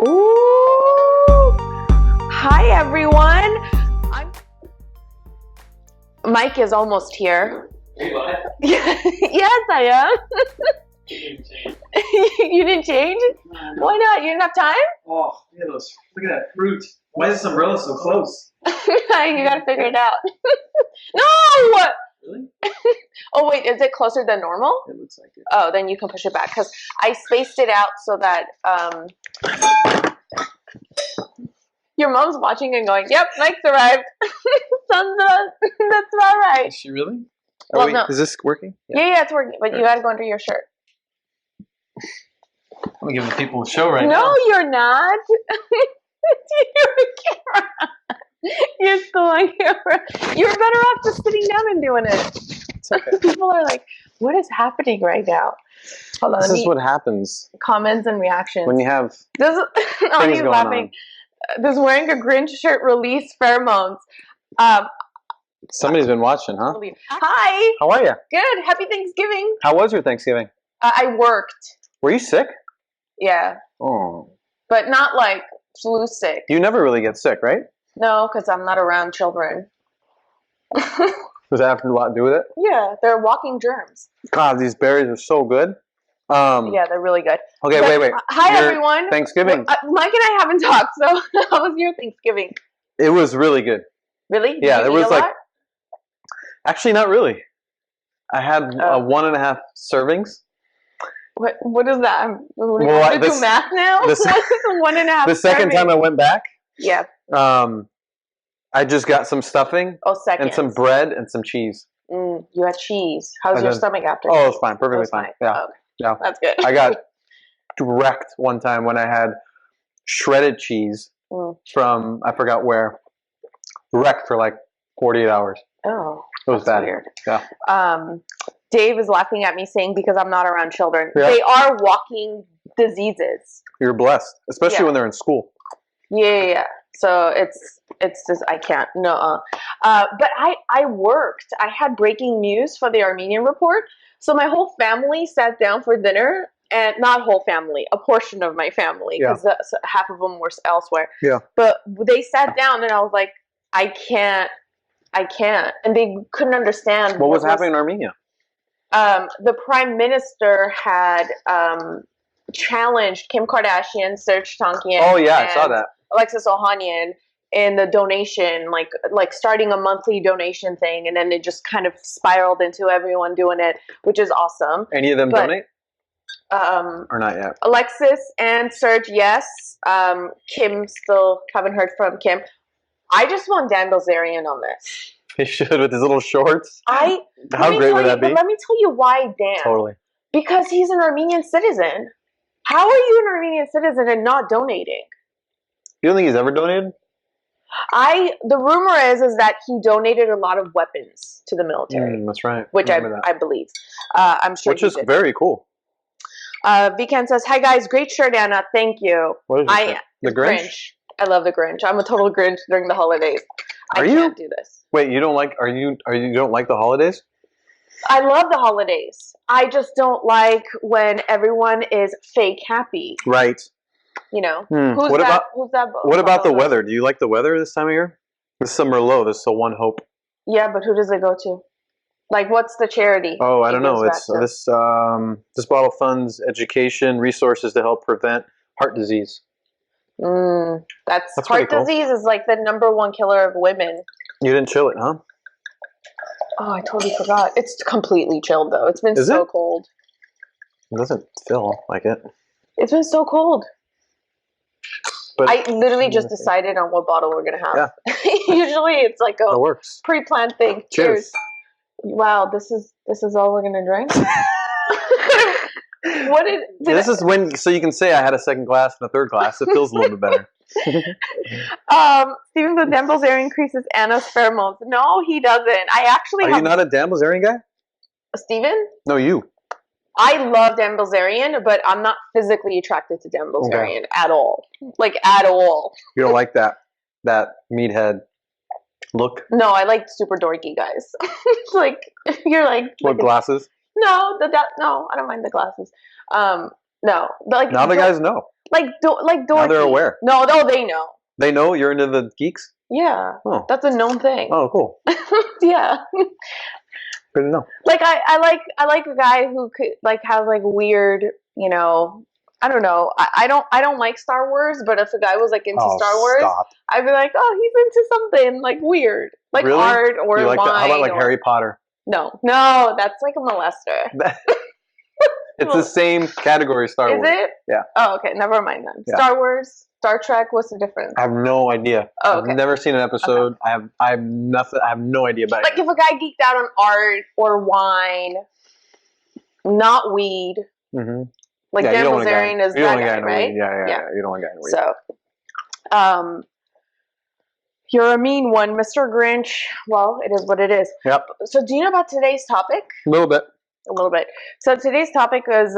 Ooh! Hi, everyone. Mike is almost here. Wait, what? Yes, I am. You didn't change. You didn't change? No. Why not? You didn't have time? Oh, look at that fruit. Why is this umbrella so close? You gotta figure it out. No! Really? Oh, wait, is it closer than normal? It looks like it. Oh, then you can push it back because I spaced it out so that your mom's watching and going, "Yep, Mike's arrived." That's about right. Is she really? Well, no. Is this working? Yeah, it's working, but you gotta go under your shirt. I'm giving the people a show right now. No, you're not. You're a camera. You're still on camera. You're better off just sitting down and doing it. It's okay. People are like, "What is happening right now?" Hold on. This is what happens Comments and reactions. when you have This things Ani's going laughing. This wearing a Grinch shirt release pheromones. somebody's been watching, huh? Hi. How are you? Good. Happy Thanksgiving. How was your Thanksgiving? I worked. Were you sick? Yeah, Oh, but not like flu sick. you never really get sick, right? No, because I'm not around children. Does that have a lot to do with it? Yeah, they're walking germs. God, these berries are so good. Yeah, they're really good. Okay, But, wait. Hi, Your everyone. Thanksgiving. Mike and I haven't talked, so how was your Thanksgiving? It was really good. Really? Yeah, Did you there eat was a like, lot? actually not really. I had 1.5 servings. What is that? We Well, have to do math now? this- What is 1.5 The second time I went back, Yeah. I just got some stuffing Oh, second. and some bread and some cheese. You had cheese. How's And your then- stomach after? Oh, it was fine. Perfectly It was fine. Yeah. Okay. Yeah. That's good. I got wrecked one time when I had shredded cheese from, I forgot where, wrecked for like 48 hours. Oh. It was That's bad. weird. Yeah. Dave is laughing at me saying because I'm not around children. Yeah. They are walking diseases. You're blessed, especially Yeah. when they're in school. Yeah. So it's just I can't. No. But I worked. I had breaking news for the Armenian report. So my whole family sat down for dinner, and not whole family, a portion of my family, because half of them were elsewhere. Yeah. But they sat down, and I was like, I can't, and they couldn't understand What was happening in Armenia? The prime minister had challenged Kim Kardashian, Serge Tankian. Oh yeah, I saw that. Alexis Ohanian in the donation, like starting a monthly donation thing, and then it just kind of spiraled into everyone doing it, which is awesome. Any of them donate? Or not yet? Alexis and Serge, yes. Kim, still haven't heard from Kim. I just want Dan Bilzerian on this. He should with his little shorts. How great would that be? But let me tell you why Dan. Totally. Because he's an Armenian citizen. How are you an Armenian citizen and not donating? You don't think he's ever donated? The rumor is that he donated a lot of weapons to the military. That's right. Which I believe. I'm sure Which is very cool. Vikan says, "Hi guys, great shirt, Anna. Thank you." What is it? The Grinch? I love the Grinch. I'm a total Grinch during the holidays. I can't do this. Wait, you don't like? You don't like the holidays? I love the holidays. I just don't like when everyone is fake happy. Right. You know. What about the weather? Do you like the weather this time of year? This is Merlot. This is One Hope. Yeah, but who does it go to? Like, what's the charity? Oh, I don't know. It's this bottle funds education resources to help prevent heart disease. That's pretty heart cool. disease is like the #1 killer of women. You didn't chill it, huh? Oh, I totally forgot. It's completely chilled though. It's been cold. It doesn't feel like it. It's been so cold. But I literally just decided on what bottle we're gonna have. Yeah. Usually it's like a pre-planned thing. Cheers. Wow, this is all we're gonna drink. This is when so you can say I had a second glass and a third glass. It feels a little bit better. Stephen the Dan Bilzerian increases Anna's pheromones. No, he doesn't. I actually Are you not a Dan Bilzerian guy? Stephen? No, you. I love Dan Bilzerian, but I'm not physically attracted to Dan Bilzerian at all. Like, at all. You don't like that meathead look? No, I like super dorky guys. Like, you're like... What, glasses? No, no, I don't mind the glasses. No. But like, now the guys know. like Now Dorothy. they're aware. No, they know. They know you're into the geeks? Yeah. Oh. That's a known thing. Oh, cool. Yeah. Good to know. Like I like a guy who could like have like weird, you know, I don't know. I don't like Star Wars, but if a guy was like into Star Wars, stop. I'd be like, oh, he's into something like weird, like Really? art or You like wine. that? How about like Harry Potter? No, that's like a molester. It's the same category, Star Wars. Is it? Yeah. Oh, okay. Never mind then. Yeah. Star Wars, Star Trek. What's the difference? I have no idea. Oh, okay. I've never seen an episode. Okay. I have nothing. I have no idea about it. Like if a guy geeked out on art or wine, not weed. Mm-hmm. Like Dan Bilzerian is that guy, right? Yeah. You don't want to get in weed. So, you're a mean one, Mr. Grinch. Well, it is what it is. Yep. So do you know about today's topic? A little bit. So today's topic is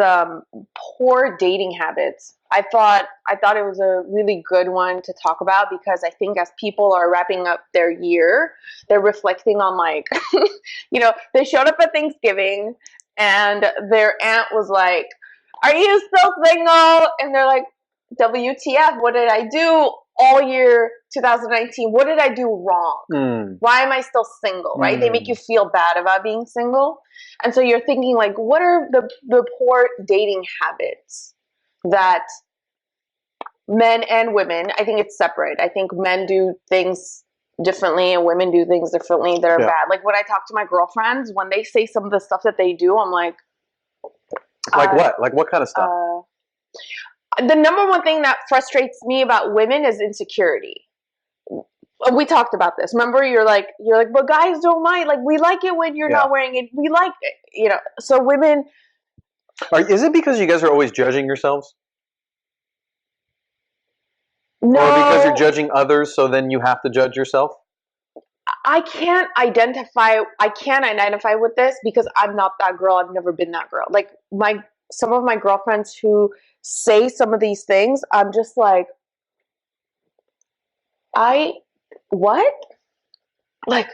poor dating habits. I thought it was a really good one to talk about because I think as people are wrapping up their year, they're reflecting on like, you know, they showed up at Thanksgiving and their aunt was like, "Are you still single?" And they're like, "WTF, what did I do all year 2019? What did I do wrong? Why am I still single?" Right? They make you feel bad about being single. And so you're thinking like, what are the poor dating habits that men and women, I think it's separate. I think men do things differently and women do things differently that are bad. Like when I talk to my girlfriends, when they say some of the stuff that they do, I'm like, what? Like what kind of stuff? The number one thing that frustrates me about women is insecurity. We talked about this. Remember, you're like, but guys don't mind. Like, we like it when you're not wearing it. We like it, you know. So women. Is it because you guys are always judging yourselves? No. Or because you're judging others, so then you have to judge yourself? I can't identify with this because I'm not that girl. I've never been that girl. Like some of my girlfriends who say some of these things, I'm just like, what? Like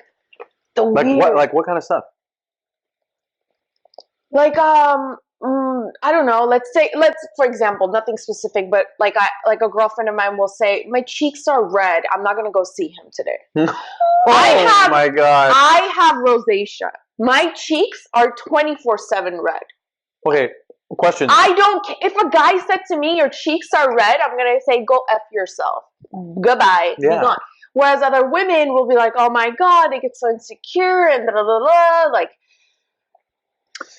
the weird. What? Like what kind of stuff? Like I don't know. Let's for example, nothing specific, but like a girlfriend of mine will say, "My cheeks are red. I'm not gonna go see him today." My God! I have rosacea. My cheeks are 24/7 red. Okay, question. I don't. If a guy said to me, "Your cheeks are red," I'm gonna say, "Go F yourself. Goodbye. Be gone." Whereas other women will be like, "Oh my God," they get so insecure and blah blah blah. Like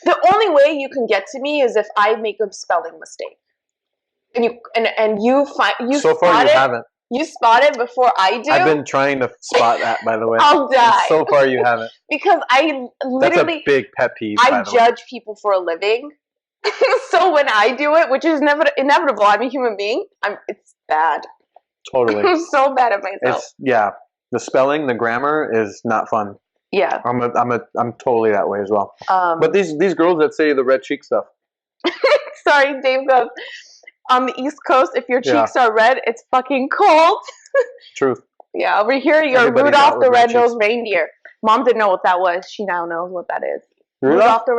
the only way you can get to me is if I make a spelling mistake, and you so far you haven't. You spot it before I do. I've been trying to spot that, by the way. I'll die. And so far you haven't. Because I literally. That's a big pet peeve. I judge people for a living. So when I do it, which is inevitable, I'm a human being. It's bad. Totally. I'm so bad at myself. The spelling, the grammar is not fun. Yeah. I'm totally that way as well. But these girls that say the red cheek stuff. Sorry, Dave goes, on the East Coast, if your cheeks are red, it's fucking cold. Truth. Yeah, over here, you're Rudolph the Red-Nosed Reindeer. Mom didn't know what that was. She now knows what that is. Rudolph the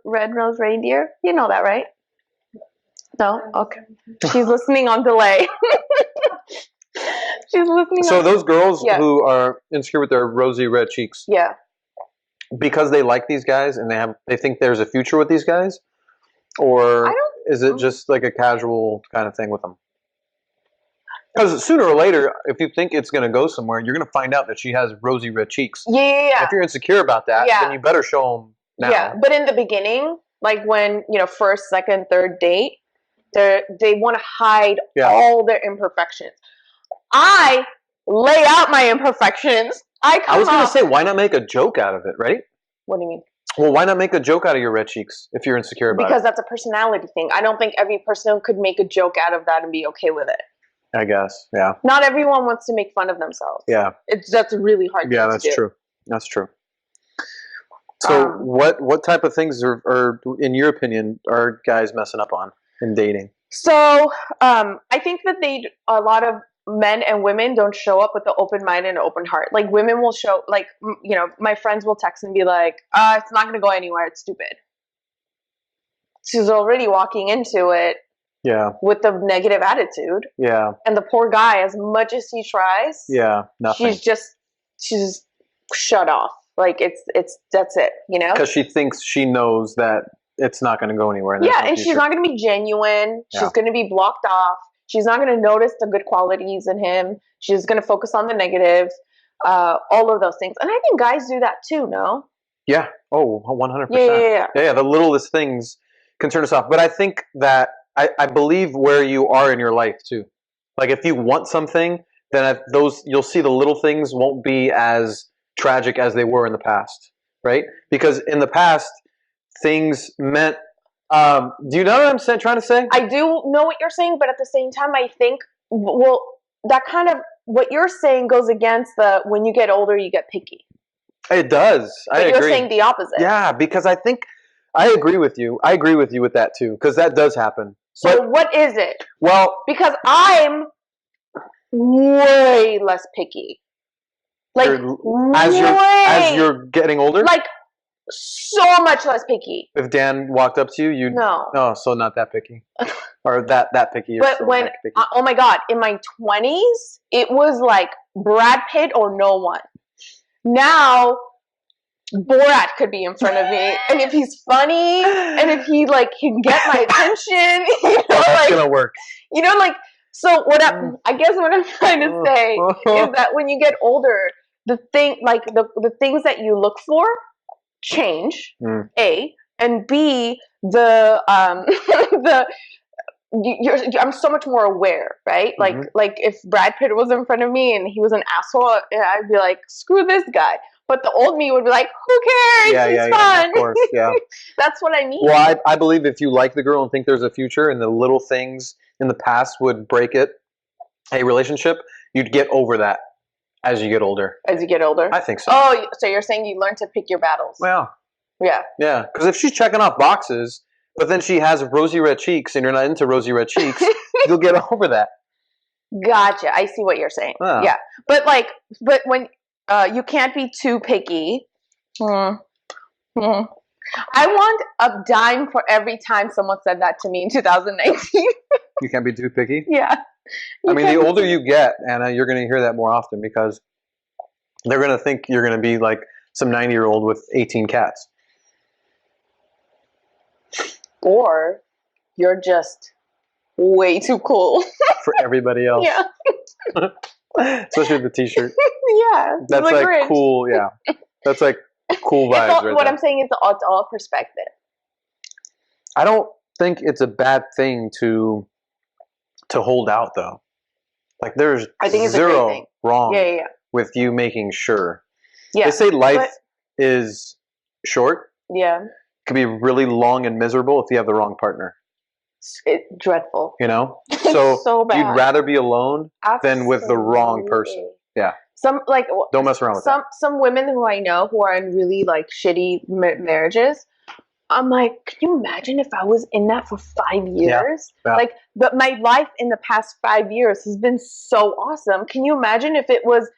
Red-Nosed Reindeer? You know that, right? No? Okay. She's listening on delay. She's listening. So those girls who are insecure with their rosy red cheeks. Yeah. Because they like these guys and they think there's a future with these guys? Or is it just like a casual kind of thing with them? Because sooner or later, if you think it's going to go somewhere, you're going to find out that she has rosy red cheeks. Yeah. If you're insecure about that, then you better show them now. Yeah, but in the beginning, like when, first, second, third date, they want to hide all their imperfections. I lay out my imperfections. I was going to say, why not make a joke out of it, right? What do you mean? Well, why not make a joke out of your red cheeks if you're insecure about it? Because that's a personality thing. I don't think every person could make a joke out of that and be okay with it. I guess, yeah. Not everyone wants to make fun of themselves. Yeah. That's a really hard thing to do. Yeah, that's true. That's true. So what type of things are, in your opinion, are guys messing up on in dating? So I think that a lot of men and women don't show up with an open mind and an open heart. Like women will show, like, my friends will text and be like, it's not going to go anywhere. It's stupid. She's already walking into it Yeah. with the negative attitude. Yeah. And the poor guy, as much as he tries, Yeah. Nothing. she's just shut off. Like that's it, you know? Because she thinks she knows that it's not going to go anywhere. Yeah, and she's not going to be genuine. She's going to be blocked off. She's not going to notice the good qualities in him. She's going to focus on the negative, all of those things. And I think guys do that too, no? Yeah. Oh, 100%. Yeah. The littlest things can turn us off. But I think that I believe where you are in your life too. Like if you want something, then you'll see the little things won't be as tragic as they were in the past, right? Because in the past, things meant. Do you know what I'm trying to say? I do know what you're saying, but at the same time, I think that kind of what you're saying goes against the when you get older, you get picky. It does. But you're saying the opposite. Yeah, because I think I agree with you. I agree with you with that too, because that does happen. So what is it? Well, because I'm way less picky. Like as you're getting older, like so much less picky. If Dan walked up to you, so not that picky, or that picky. But when oh my god, in my 20s, it was like Brad Pitt or no one. Now Borat could be in front of me, and if he's funny, and if he like can get my attention, that's gonna work. So I guess what I'm trying to say is that when you get older, the things that you look for change. A, and B, I'm so much more aware, right? Like if Brad Pitt was in front of me and he was an asshole, I'd be like, screw this guy. But the old me would be like, who cares? He's fun. Of course, yeah. That's what I mean. Well, I believe if you like the girl and think there's a future, and the little things in the past would break a relationship, you'd get over that as you get older. As you get older? I think so. Oh, so you're saying you learn to pick your battles. Well. Yeah. Yeah, because if she's checking off boxes, but then she has rosy red cheeks and you're not into rosy red cheeks, you'll get over that. Gotcha. I see what you're saying. Oh. Yeah. But when you can't be too picky. I want a dime for every time someone said that to me in 2019. You can't be too picky? Yeah. I mean, the older you get, Anna, you're going to hear that more often because they're going to think you're going to be like some 90-year-old with 18 cats. Or you're just way too cool. For everybody else. Yeah. Especially with the t-shirt. Yeah. That's like Grinch. Cool, yeah. That's like cool vibes. What I'm saying is it's all perspective. I don't think it's a bad thing to hold out, though. Like there's zero wrong with you making sure. Yeah. They say life is short. Yeah. It can be really long and miserable if you have the wrong partner. It's dreadful. You know? So, so bad. You'd rather be alone than with the wrong person. Yeah. Don't mess around with that. Some women who I know who are in really like shitty marriages, I'm like, can you imagine if I was in that for 5 years? Yeah. But my life in the past 5 years has been so awesome. Can you imagine if it was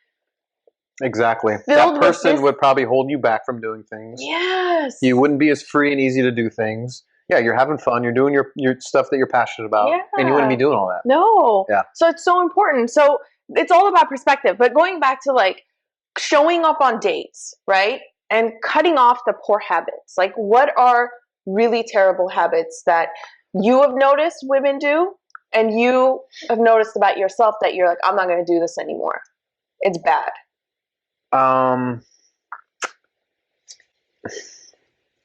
exactly that person would probably hold you back from doing things? Yes. You wouldn't be as free and easy to do things. Yeah, you're having fun. You're doing your stuff that you're passionate about, and you wouldn't be doing all that. No. Yeah. So it's so important. So it's all about perspective. But going back to like showing up on dates, right? And cutting off the poor habits. Like, what are really terrible habits that you have noticed women do, and you have noticed about yourself that you're like, I'm not going to do this anymore. It's bad.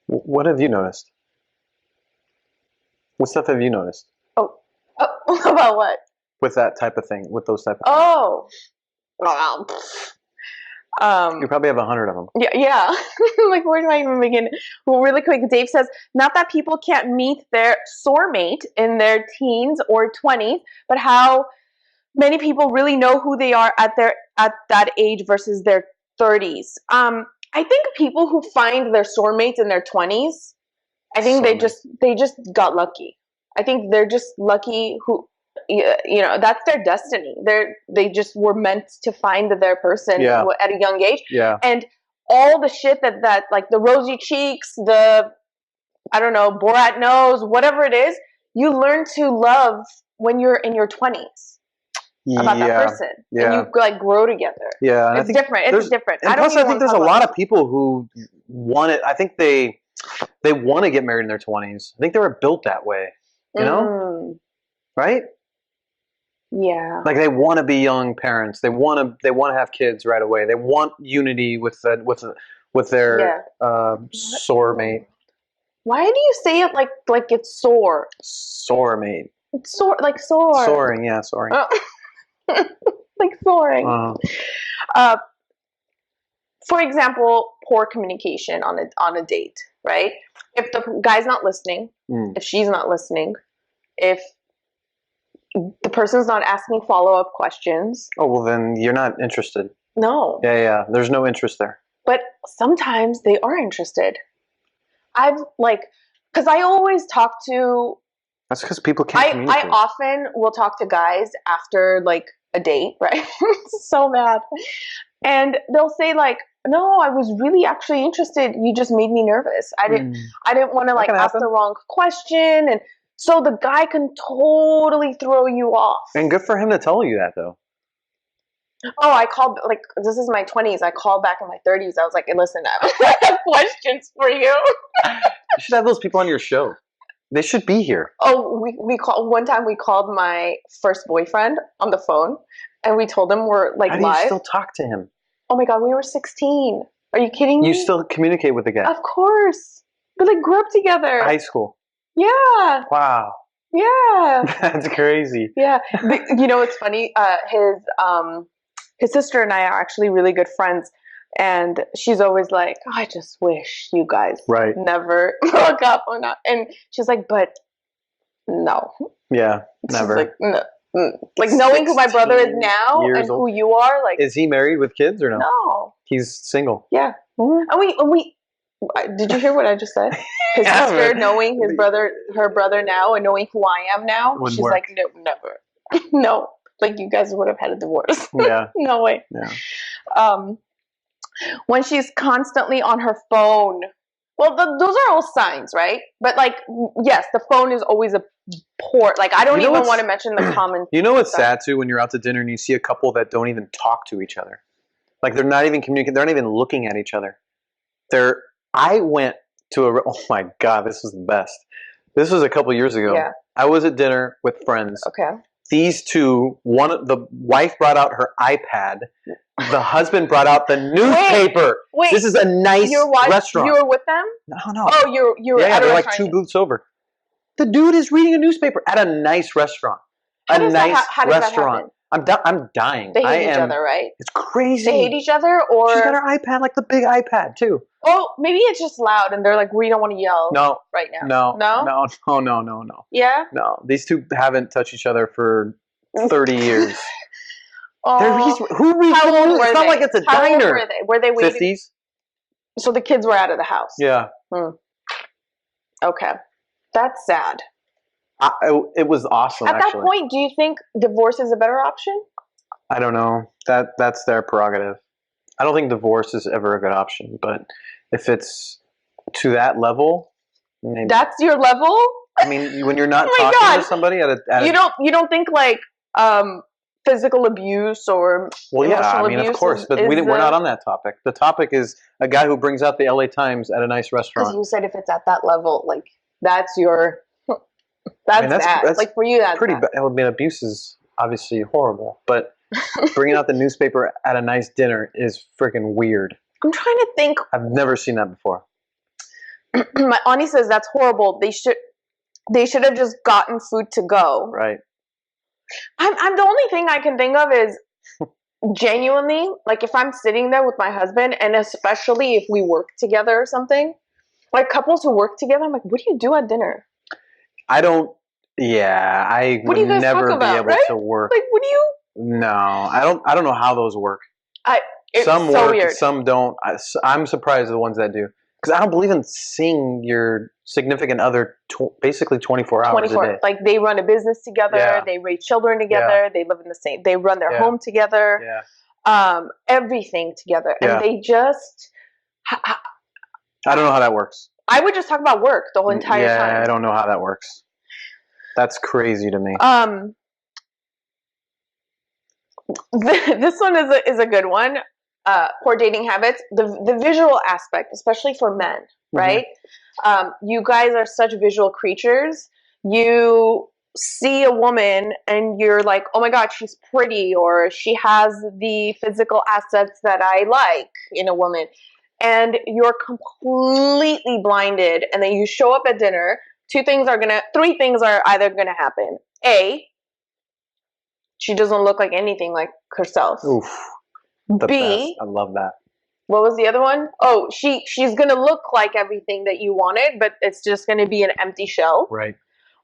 What have you noticed? What stuff have you noticed? Oh, about what? With that type of thing, with those type of things. You probably have 100 of them. Yeah. Like, where do I even begin? Well, really quick, Dave says, not that people can't meet their soarmate in their teens or 20s, but how many people really know who they are at that age versus their 30s. I think people who find their soarmates in their 20s, I think they just got lucky. I think they're just lucky who, that's their destiny. They just were meant to find their person at a young age. Yeah. And all the shit that like the rosy cheeks, I don't know, Borat nose, whatever it is, you learn to love when you're in your 20s about that person. Yeah. And you like grow together. Yeah. And It's different. It's different. And plus, I think there's a lot of people who want it. I think they want to get married in their 20s. I think they were built that way. You know? Right? Yeah. Like they want to be young parents. They want to have kids right away. They want unity with their soarmate. Why do you say it like it's sore? Soarmate. It's sore, like sore. Soaring, yeah, soaring. Like soaring. For example, poor communication on a date, right? If the guy's not listening, if she's not listening, if the person's not asking follow-up questions. Oh, well, then you're not interested. No. Yeah. There's no interest there. But sometimes they are interested. Because I always talk to... That's because people can't communicate. I often will talk to guys after, like, a date, right? So bad. And they'll say, like, no, I was really actually interested. You just made me nervous. I didn't want to, like, ask the wrong question. And so the guy can totally throw you off. And good for him to tell you that, though. Oh, I called, like, this is my 20s. I called back in my 30s. I was like, hey, listen, I have questions for you. You should have those people on your show. They should be here. Oh, one time we called my first boyfriend on the phone, and we told him we're, like, live. How do you still talk to him? Oh, my God, we were 16. Are you kidding me? You still communicate with the guy? Of course. We, like, grew up together. High school? Yeah. Wow. Yeah. That's crazy. Yeah. You know, it's funny. His sister and I are actually really good friends, and she's always like, oh, I just wish you guys never broke up or not. And she's like, but no. Yeah, never. She's like, no. Like, knowing who my brother is now and who you are, like, is he married with kids or no? No. He's single. Yeah. And we did you hear what I just said? His sister knowing her brother now, and knowing who I am now, she's like, no, never. No. Like, you guys would have had a divorce. Yeah. No way. Yeah. When she's constantly on her phone. Well, those are all signs, right? But, like, yes, the phone is always a poor. Like, I don't even want to mention the common. You know what's sad too? When you're out to dinner and you see a couple that don't even talk to each other. Like, they're not even communicating. They're not even looking at each other. I went to oh my God, this was the best. This was a couple years ago. Yeah. I was at dinner with friends. Okay. These two, the wife brought out her iPad. The husband brought out the newspaper. Wait, this is a nice restaurant. You were with them? No. Oh, you were at a they're restaurant. like 2 booths over. The dude is reading a newspaper at a nice restaurant. How does that happen? I'm dying. They hate each other, right? It's crazy. They hate each other, or she's got her iPad, like the big iPad too. Oh, maybe it's just loud, and they're like, we don't want to yell. No, right now. No. Yeah. No, these two haven't touched each other for 30 years. Oh, who reads? How old were it's not they? like it's a How diner. old were they? Were they waiting? 50s. So the kids were out of the house. Yeah. Okay, that's sad. It was awesome. At that point, do you think divorce is a better option? I don't know. That's their prerogative. I don't think divorce is ever a good option, but if it's to that level, maybe. That's your level? I mean, when you're not talking to somebody you don't think like physical abuse or emotional abuse of course, but we're not on that topic. The topic is a guy who brings out the LA Times at a nice restaurant. Because you said if it's at that level, like that's your bad. Like for you, that's pretty bad. I mean, abuse is obviously horrible, but bringing out the newspaper at a nice dinner is freaking weird. I'm trying to think. I've never seen that before. My auntie says that's horrible. They should have just gotten food to go. Right. I'm the only thing I can think of is genuinely, like if I'm sitting there with my husband, and especially if we work together or something, like couples who work together, I'm like, what do you do at dinner? I don't. Yeah, I would never be able to work. Like, what do you? No, I don't know how those work. Some work, weird. Some don't. I'm surprised at the ones that do, because I don't believe in seeing your significant other basically 24 hours a day. Like they run a business together, they raise children together, they live in the same, they run their home together, everything together, and they just. I don't know how that works. I would just talk about work the whole entire time. I don't know how that works. That's crazy to me. This one is a good one. Poor dating habits. The visual aspect, especially for men, right? You guys are such visual creatures. You see a woman and you're like, oh my God, she's pretty, or she has the physical assets that I like in a woman. And you're completely blinded. And then you show up at dinner. Three things are either gonna happen. A, she doesn't look like anything like herself. Oof. The B, best. I love that. What was the other one? Oh, she's gonna look like everything that you wanted, but it's just gonna be an empty shell. Right.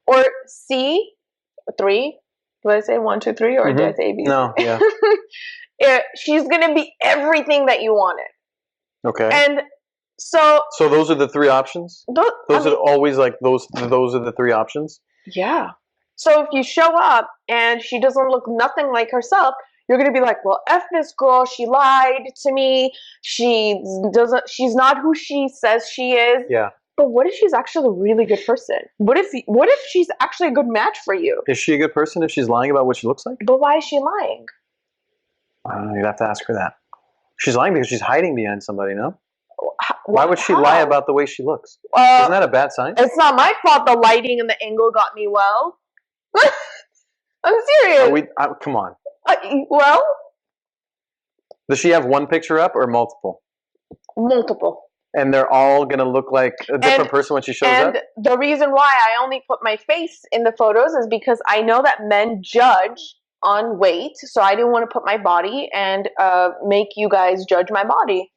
Or C, 3. Did I say 1, 2, 3, or did I say A, B? No, yeah. She's gonna be everything that you wanted. Okay. And so those are the 3 options? Those are always like those are the 3 options? Yeah. So if you show up and she doesn't look nothing like herself, you're going to be like, well, F this girl, she lied to me. She's not who she says she is. Yeah. But what if she's actually a really good person? What if she's actually a good match for you? Is she a good person if she's lying about what she looks like? But why is she lying? I don't know, you'd have to ask her that. She's lying because she's hiding behind somebody, no? Why would she lie about the way she looks? Isn't that a bad sign? It's not my fault the lighting and the angle got me well. I'm serious. Come on. Well? Does she have one picture up or multiple? Multiple. And they're all going to look like a different person when she shows up? And the reason why I only put my face in the photos is because I know that men judge on weight. So I didn't want to put my body and make you guys judge my body.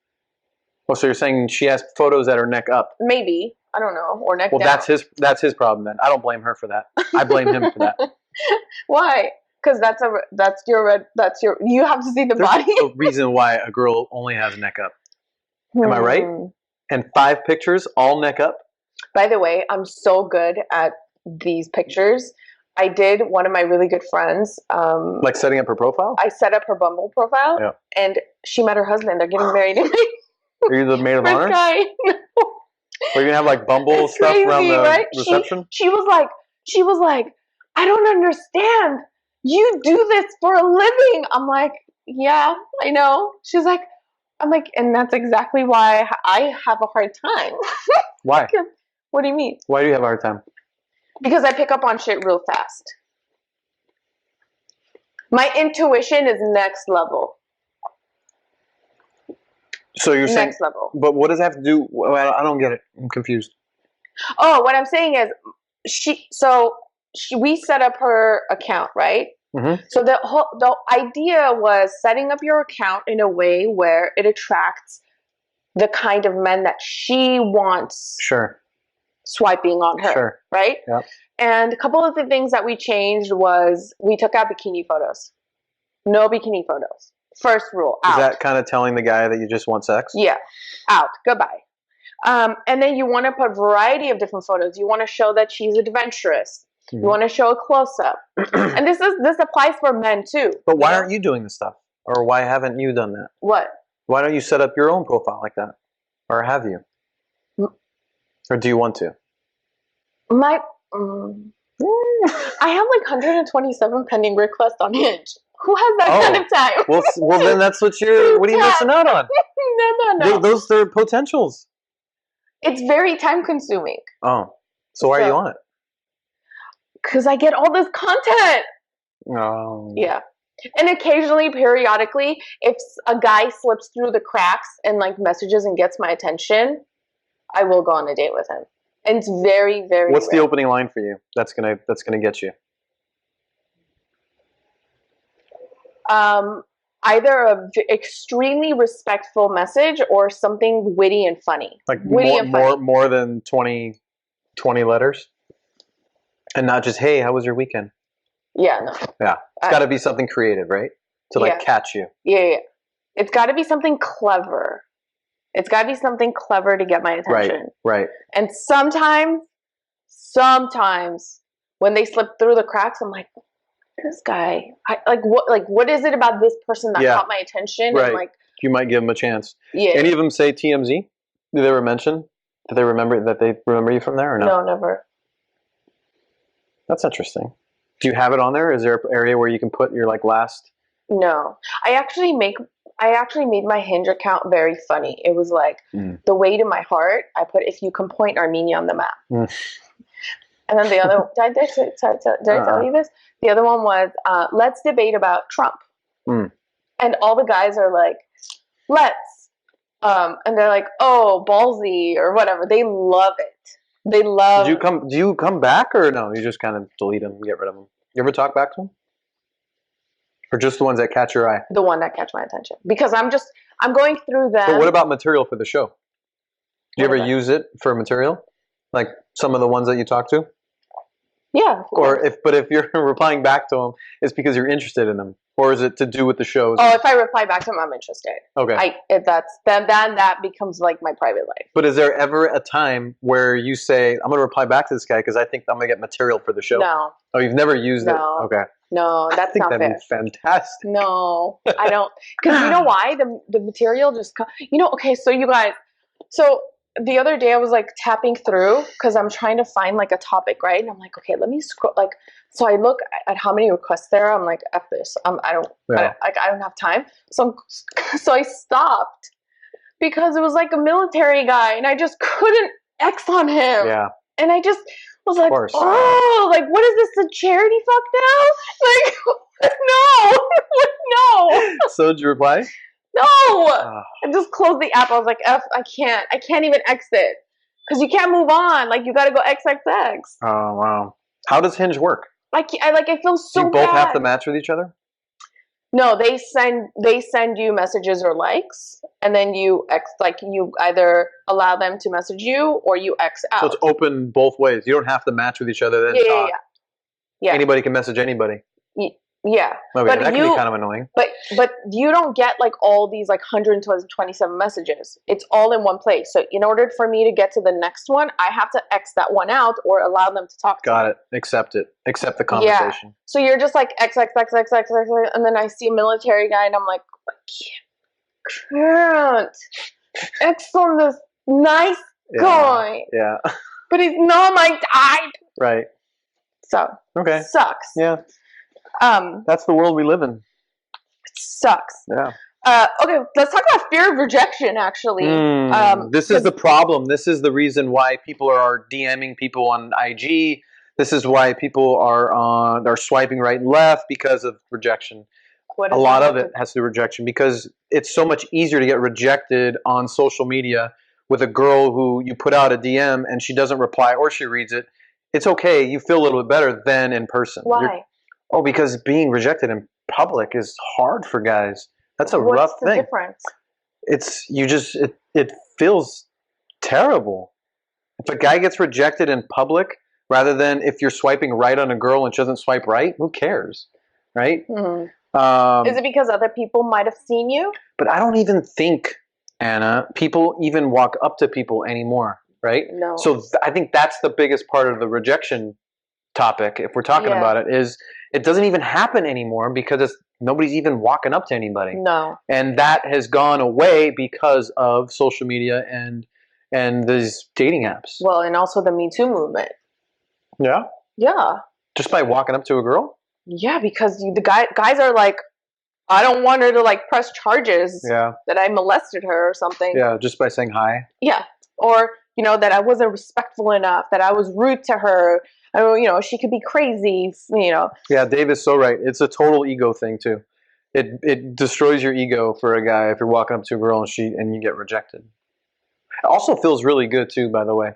Oh, so you're saying she has photos that are neck up? Maybe. I don't know. Or neck down. Well, that's his problem then. I don't blame her for that. I blame him for that. Why? Because you have to see the There's body. a reason why a girl only has neck up. Am I right? And 5 pictures, all neck up? By the way, I'm so good at these pictures. I did one of my really good friends. Like setting up her profile? I set up her Bumble profile. Yeah. And she met her husband. They're getting married in May. Are you the maid of honor? Guy. No. Are you going to have like Bumble stuff crazy, around the right? reception? She was like, I don't understand. You do this for a living. I'm like, yeah, I know. She's like, and that's exactly why I have a hard time. Why? What do you mean? Why do you have a hard time? Because I pick up on shit real fast. My intuition is next level. So you're saying next level. But what does that have to do? I don't get it. I'm confused. Oh, what I'm saying is we set up her account, right? Mm-hmm. So the idea was setting up your account in a way where it attracts the kind of men that she wants. Sure. Swiping on her. Sure. Right? Yep. And a couple of the things that we changed was we took out bikini photos. No bikini photos. First rule, out. Is that kind of telling the guy that you just want sex? Yeah. Out. Goodbye. And then you want to put a variety of different photos. You want to show that she's adventurous. Mm-hmm. You want to show a close-up. And this applies for men too. But why aren't you doing this stuff? Or why haven't you done that? What? Why don't you set up your own profile like that? Or have you? Or do you want to? I have like 127 pending requests on Hinge. Who has that kind of time? Well, then that's what are you missing out on? No. Those are potentials. It's very time consuming. Oh. So why are you on it? Because I get all this content. Oh. Yeah. And occasionally, periodically, if a guy slips through the cracks and like messages and gets my attention, I will go on a date with him. And it's very, very What's rare. the opening line for you that's gonna get you? Either a extremely respectful message or something witty and funny. Like more than 20 letters? And not just, hey, how was your weekend? Yeah, no. Yeah. It's got to be something creative, right? To catch you. Yeah. It's got to be something clever. It's got to be something clever to get my attention. Right. And sometimes when they slip through the cracks, I'm like, this guy, what is it about this person that caught my attention? Right. And like, you might give them a chance. Yeah. Any of them say TMZ? Did they ever mention? Did they remember you from there or no? No, never. That's interesting. Do you have it on there? Is there an area where you can put your like last? No, I actually made my Hinge account very funny. It was like the way to my heart. I put if you can point Armenia on the map. And then the other did I tell you this? The other one was let's debate about Trump. And all the guys are like, let's. And they're like, oh, ballsy or whatever. They love it. They love. Do you come back or no? You just kind of delete them and get rid of them. You ever talk back to them? Or just the ones that catch your eye? The one that catch my attention. Because I'm going through them. But what about material for the show? Do you ever use it for material? Like some of the ones that you talk to? Yeah. Or if you're replying back to them, it's because you're interested in them. Or is it to do with the shows? Oh, if I reply back to them, I'm interested. Okay. Then that becomes like my private life. But is there ever a time where you say, I'm going to reply back to this guy because I think I'm going to get material for the show? No. Oh, you've never used it? Okay. No, that's not fair. I think that'd be fantastic. No, I don't. Because you know why? The material just, okay, so you guys, so the other day I was like tapping through because I'm trying to find like a topic, right? And I'm like, okay, let me scroll. Like, so I look at how many requests there are. I'm like, F this. I don't have time. So I stopped because it was like a military guy and I just couldn't X on him. Yeah. And I just was like, oh, like, what is this, a charity fuck now? Like, no. So did you reply? No. I just closed the app. I was like, F, I can't even exit. Because you can't move on. Like, you got to go XXX. Oh, wow. How does Hinge work? I feel so bad. You both have to match with each other? No, they send you messages or likes, and then you either allow them to message you or you X out. So it's open both ways. You don't have to match with each other then talk. Yeah. Anybody can message anybody. Yeah. Okay, that can be kind of annoying. But you don't get like all these like 127 messages. It's all in one place. So in order for me to get to the next one, I have to X that one out or allow them to talk to me. Got it. Accept it. Accept the conversation. Yeah. So you're just like X, and then I see a military guy and I'm like, I can't X on this nice guy. Yeah. But he's not my type. Right. So. Okay. Sucks. Yeah. That's the world we live in. It sucks. Yeah. Okay, let's talk about fear of rejection, actually. This is the problem. This is the reason why people are DMing people on IG. This is why people are swiping right and left because of rejection. A lot of it has to do with rejection because it's so much easier to get rejected on social media with a girl who you put out a DM and she doesn't reply or she reads it. It's okay. You feel a little bit better than in person. Why? Because being rejected in public is hard for guys. That's a rough thing. What's the difference? It feels terrible. If a guy gets rejected in public, rather than if you're swiping right on a girl and she doesn't swipe right, who cares, right? Mm-hmm. Is it because other people might have seen you? But I don't even think, Anna, people even walk up to people anymore, right? No. So I think that's the biggest part of the rejection topic, if we're talking about it, is it doesn't even happen anymore because nobody's even walking up to anybody. No. And that has gone away because of social media and these dating apps. Well, and also the Me Too movement. Yeah? Yeah. Just by walking up to a girl? Yeah, because the guys are like, I don't want her to like press charges that I molested her or something. Yeah, just by saying hi. Yeah. Or, that I wasn't respectful enough, that I was rude to her. She could be crazy, Yeah, Dave is so right. It's a total ego thing too. It destroys your ego for a guy if you're walking up to a girl and you get rejected. It also feels really good too, by the way.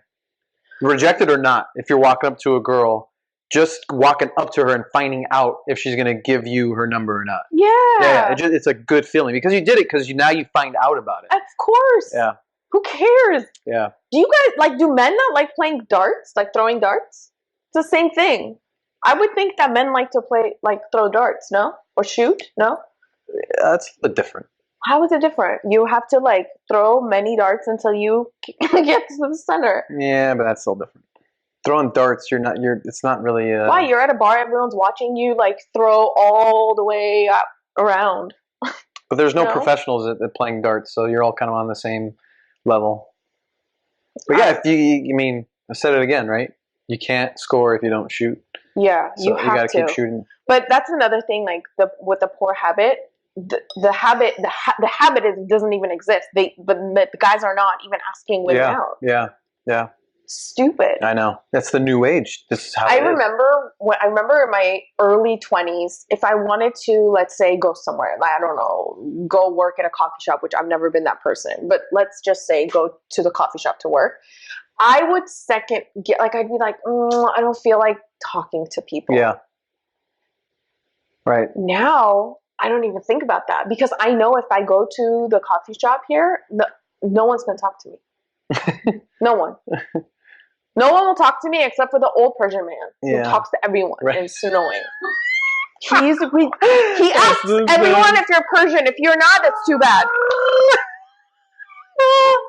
Rejected or not, if you're walking up to a girl, just walking up to her and finding out if she's going to give you her number or not. Yeah. It's a good feeling because you did it because now you find out about it. Of course. Yeah. Who cares? Yeah. Do you guys do men not like playing darts, like throwing darts? It's the same thing. I would think that men like to throw darts, no? Or shoot, no? That's a bit different. How is it different? You have to throw many darts until you get to the center. Yeah, but that's still different. Throwing darts, it's not really. Why? You're at a bar, everyone's watching you throw all the way up around. But there's no professionals at playing darts, so you're all kind of on the same level. But yeah, I said it again, right? You can't score if you don't shoot. Yeah, So you have gotta to. keep shooting. But that's another thing, like with the poor habit. The habit doesn't even exist. But the guys are not even asking women out. Yeah. Stupid. I know. That's the new age. This is how I remember in my early 20s, if I wanted to, let's say, go somewhere, like, I don't know, go work at a coffee shop, which I've never been that person, but let's just say go to the coffee shop to work. I would I'd be like, I don't feel like talking to people. Yeah. Right. Now, I don't even think about that because I know if I go to the coffee shop here, no one's going to talk to me. No one. No one will talk to me except for the old Persian man who talks to everyone. Right. And it's annoying. He asks everyone if you're Persian. If you're not, that's too bad.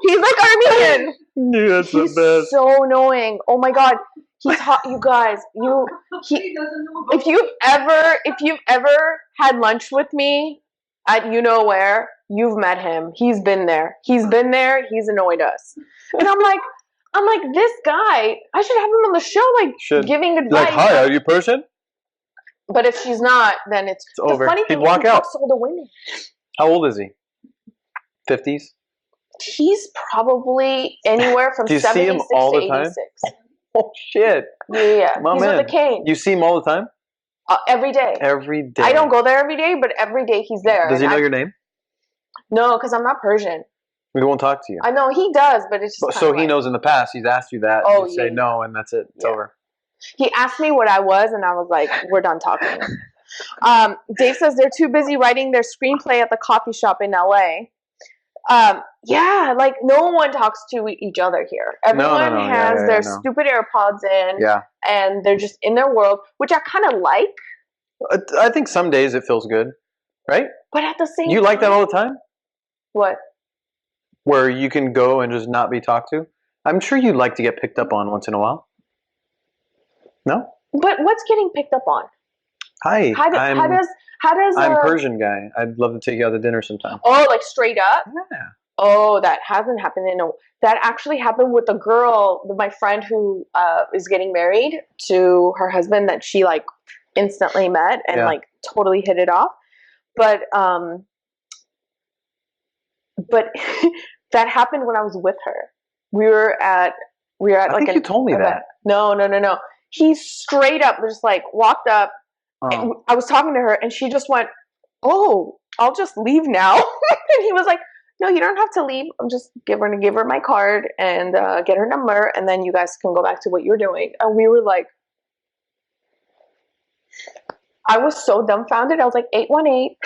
He's like Armenian. Yeah, that's the best. So annoying. Oh my god. He's hot. You guys. If you've ever had lunch with me at you know where, you've met him. He's been there. He's annoyed us. And I'm like, this guy, I should have him on the show, giving advice. Like, hi, are you Persian? But if she's not, then it's over. The funny thing He'd walk out. All the women. How old is he? 50s? He's probably anywhere from 76 see him all to the time? 86. Oh, shit. Yeah. He's with a cane. You see him all the time? Every day. Every day. I don't go there every day, but every day he's there. Does he know your name? No, because I'm not Persian. We won't talk to you. I know he does, but it's just so he knows in the past he's asked you that. Oh, and you say no, and that's it. It's over. He asked me what I was, and I was like, "We're done talking." Dave says they're too busy writing their screenplay at the coffee shop in LA. Yeah, like no one talks to each other here. Everyone has their stupid AirPods in, and they're just in their world, which I kind of like. I think some days it feels good, right? But at the same time, you like that all the time? What? Where you can go and just not be talked to? I'm sure you'd like to get picked up on once in a while. No? But what's getting picked up on? Hi, I'm a Persian guy. I'd love to take you out to dinner sometime. Oh, like straight up? Yeah. Oh, that hasn't happened that actually happened with a girl, my friend who is getting married to her husband that she like instantly met and like totally hit it off. But that happened when I was with her. We were at I think you told me that. No. He straight up just like walked up. And I was talking to her and she just went, "Oh, I'll just leave now." And he was like, "No, you don't have to leave. I'm just going to give her my card and get her number, and then you guys can go back to what you're doing." And we were like, I was so dumbfounded. I was like, 818.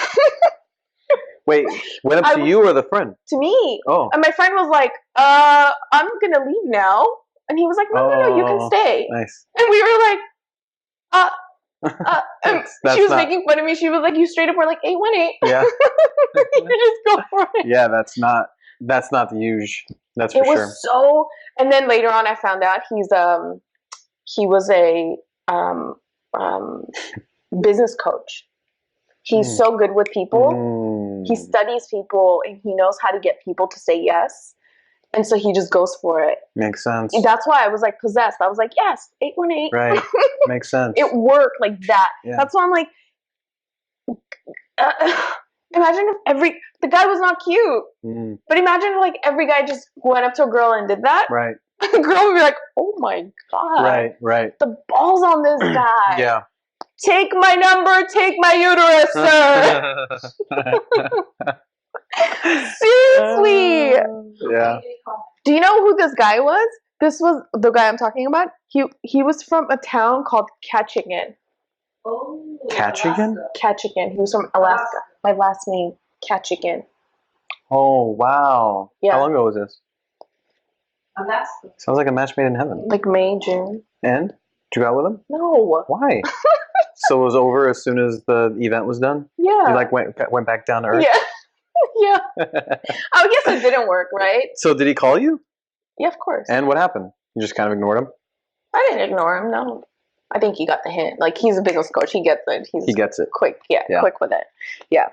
Wait, went up to you or the friend? To me. Oh. And my friend was like, I'm going to leave now. And he was like, no, you can stay. Nice. And we were like, she was making fun of me. She was like, you straight up were like 818. Yeah. You just go for it. Yeah, that's not the usual. That's for sure. It was so, and then later on I found out he was a business coach. He's so good with people. He studies people and he knows how to get people to say yes. And so he just goes for it. Makes sense. And that's why I was like possessed. I was like, yes, 818. Right. Makes sense. It worked like that. Yeah. That's why I'm like, imagine if the guy was not cute. But imagine if like every guy just went up to a girl and did that. Right. The girl would be like, oh my God. Right. The balls on this guy. Yeah. Take my number, take my uterus, sir. Seriously. Yeah. Do you know who this guy was? This was the guy I'm talking about. He was from a town called Kachikyan. Oh. Kachikyan? Kachikyan. He was from Alaska. My last name, Kachikyan. Oh, wow. Yeah. How long ago was this? Alaska. Sounds like a match made in heaven. Like May, June. And? Did you go out with him? No. Why? So it was over as soon as the event was done? Yeah. You like went back down to earth? Yeah. Yeah. I guess it didn't work, right? So did he call you? Yeah, of course. And what happened? You just kind of ignored him? I didn't ignore him, no. I think he got the hint. Like, he's a business coach. He gets it. He gets it. Quick. Yeah, quick with it. Yeah.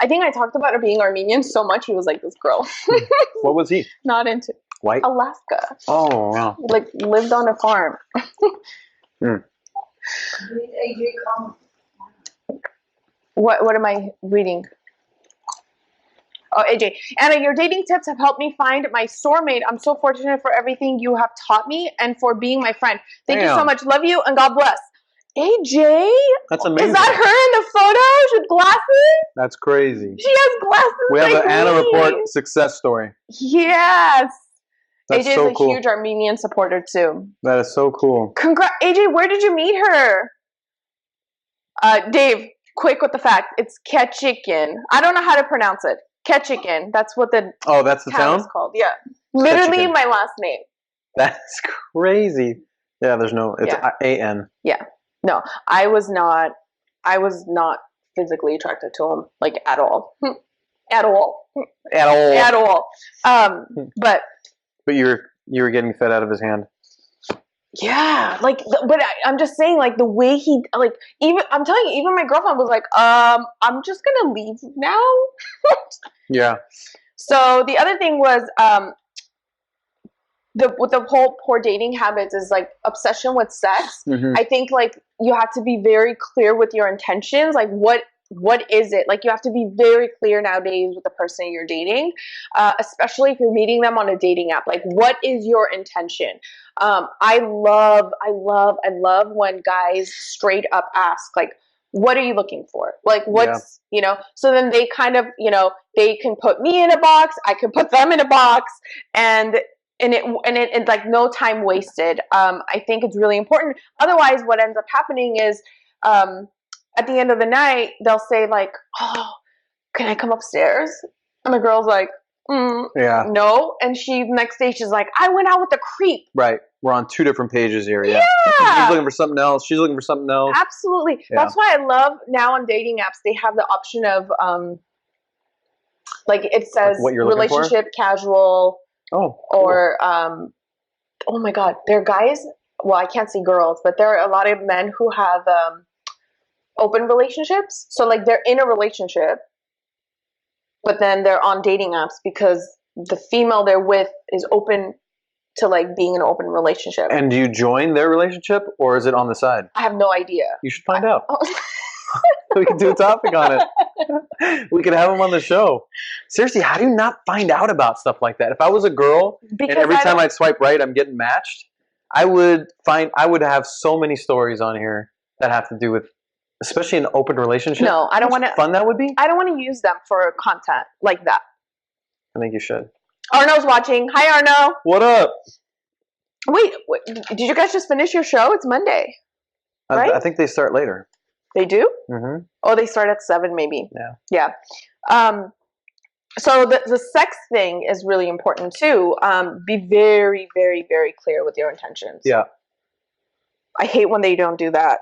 I think I talked about her being Armenian so much, he was like, this girl. What was he? Not into. White? Alaska. Oh, wow. Like lived on a farm. Did AJ come? What am I reading? Oh, AJ. Anna, your dating tips have helped me find my soarmate. I'm so fortunate for everything you have taught me and for being my friend. Thank you so much. Love you and God bless. AJ? That's amazing. Is that her in the photos with glasses? That's crazy. She has glasses. We have like an Anna me. Report success story. Yes. That's AJ so is a cool. huge Armenian supporter too. That is so cool. AJ, where did you meet her? Dave, quick with the fact. It's Kachikyan. I don't know how to pronounce it. Kachikyan. That's what the that's the town is called. Yeah. Literally Kachikyan. my last name. That's crazy. Yeah, there's no. It's A-N. Yeah. No, I was not physically attracted to him, like at all. At all. At all. At all. But you were getting fed out of his hand. yeah, like, but I'm just saying, like, the way he, like, even, I'm telling you, even my girlfriend was like, I'm just gonna leave now. Yeah. So the other thing was, with the whole poor dating habits is like obsession with sex. Mm-hmm. I think like you have to be very clear with your intentions. Like what is it? Like you have to be very clear nowadays with the person you're dating, especially if you're meeting them on a dating app. Like what is your intention? I love when guys straight up ask like, what are you looking for? Like what's, you know, so then they kind of, you know, they can put me in a box, I can put them in a box, and it's like no time wasted. I think it's really important. Otherwise, what ends up happening is at the end of the night, they'll say like, oh, can I come upstairs? And the girl's like, no. And next day she's like, I went out with a creep. Right. We're on two different pages here. Yeah. He's looking for something else. She's looking for something else. Absolutely. Yeah. That's why I love now on dating apps, they have the option of like it says like relationship casual. Oh, cool. Or oh my God, there are guys. Well, I can't see girls, but there are a lot of men who have open relationships. So like they're in a relationship, but then they're on dating apps because the female they're with is open to like being in an open relationship. And do you join their relationship or is it on the side? I have no idea. You should find out. We could do a topic on it. We could have them on the show. Seriously, how do you not find out about stuff like that? If I was a girl and every time I'd swipe right, I'm getting matched, I would have so many stories on here that have to do with, especially an open relationship. No, I don't want to. Fun that would be. I don't want to use them for content like that. I think you should. Arno's watching. Hi, Arno. What up? Wait, did you guys just finish your show? It's Monday, right? I think they start later. They do? Mm-hmm. Oh, they start at 7 maybe. Yeah. So the sex thing is really important too. Be very, very, very clear with your intentions. Yeah. I hate when they don't do that.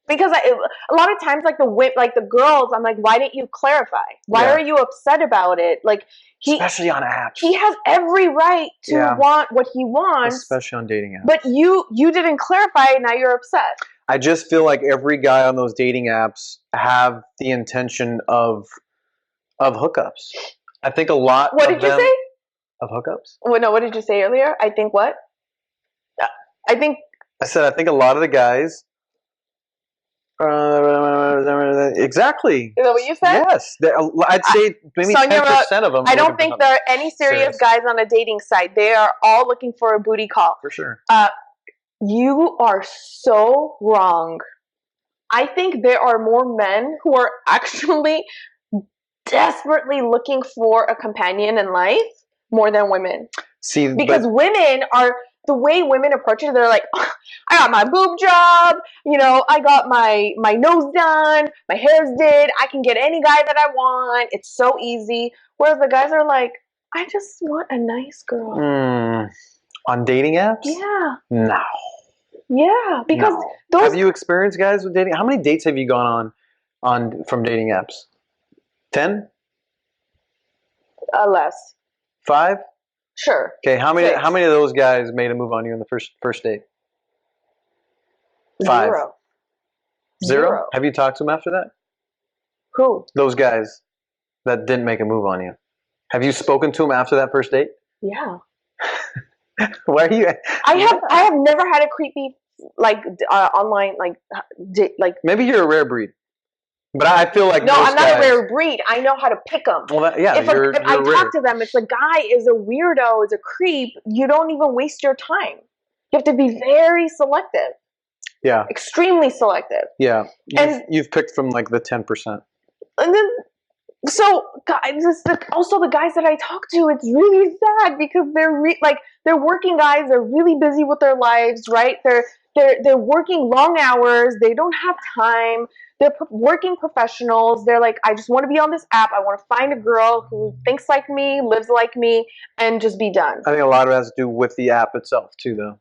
Because a lot of times, like the girls, I'm like, why didn't you clarify? Why are you upset about it? Like especially on apps. He has every right to want what he wants, especially on dating apps. But you didn't clarify, and now you're upset. I just feel like every guy on those dating apps have the intention of hookups. I think a lot. What did you say? Of hookups? Well, no. What did you say earlier? I think what? I said I think a lot of the guys. Exactly. Is that what you said? Yes. I'd say maybe 10% of them. I don't think there are any serious guys on a dating site. They are all looking for a booty call. For sure. You are so wrong. I think there are more men who are actually desperately looking for a companion in life more than women. See, because women are, the way women approach it, they're like, oh, I got my boob job, you know, I got my nose done, my hair's did, I can get any guy that I want. It's so easy. Whereas the guys are like, I just want a nice girl. On dating apps? Yeah. No. Yeah, because those. Have you experienced guys with dating? How many dates have you gone on from dating apps? 10? Less. 5? Sure. Okay, how many 6. How many of those guys made a move on you in the first date? 5. 0. Have you talked to them after that? Who? Those guys that didn't make a move on you. Have you spoken to him after that first date? Yeah. Why are you? I have never had a creepy like online like. Maybe you're a rare breed, but I feel like no, most I'm not guys, a rare breed. I know how to pick them. Well, If you're I rare. talk to them, if the guy is a weirdo, is a creep, you don't even waste your time. You have to be very selective. Yeah. Extremely selective. Yeah. And you've picked from like the 10%. And then, so guys, also the guys that I talk to, it's really sad because they're working guys. They're really busy with their lives, right? They're working long hours. They don't have time. They're working professionals. They're like, I just want to be on this app. I want to find a girl who thinks like me, lives like me, and just be done. I think a lot of it has to do with the app itself too, though.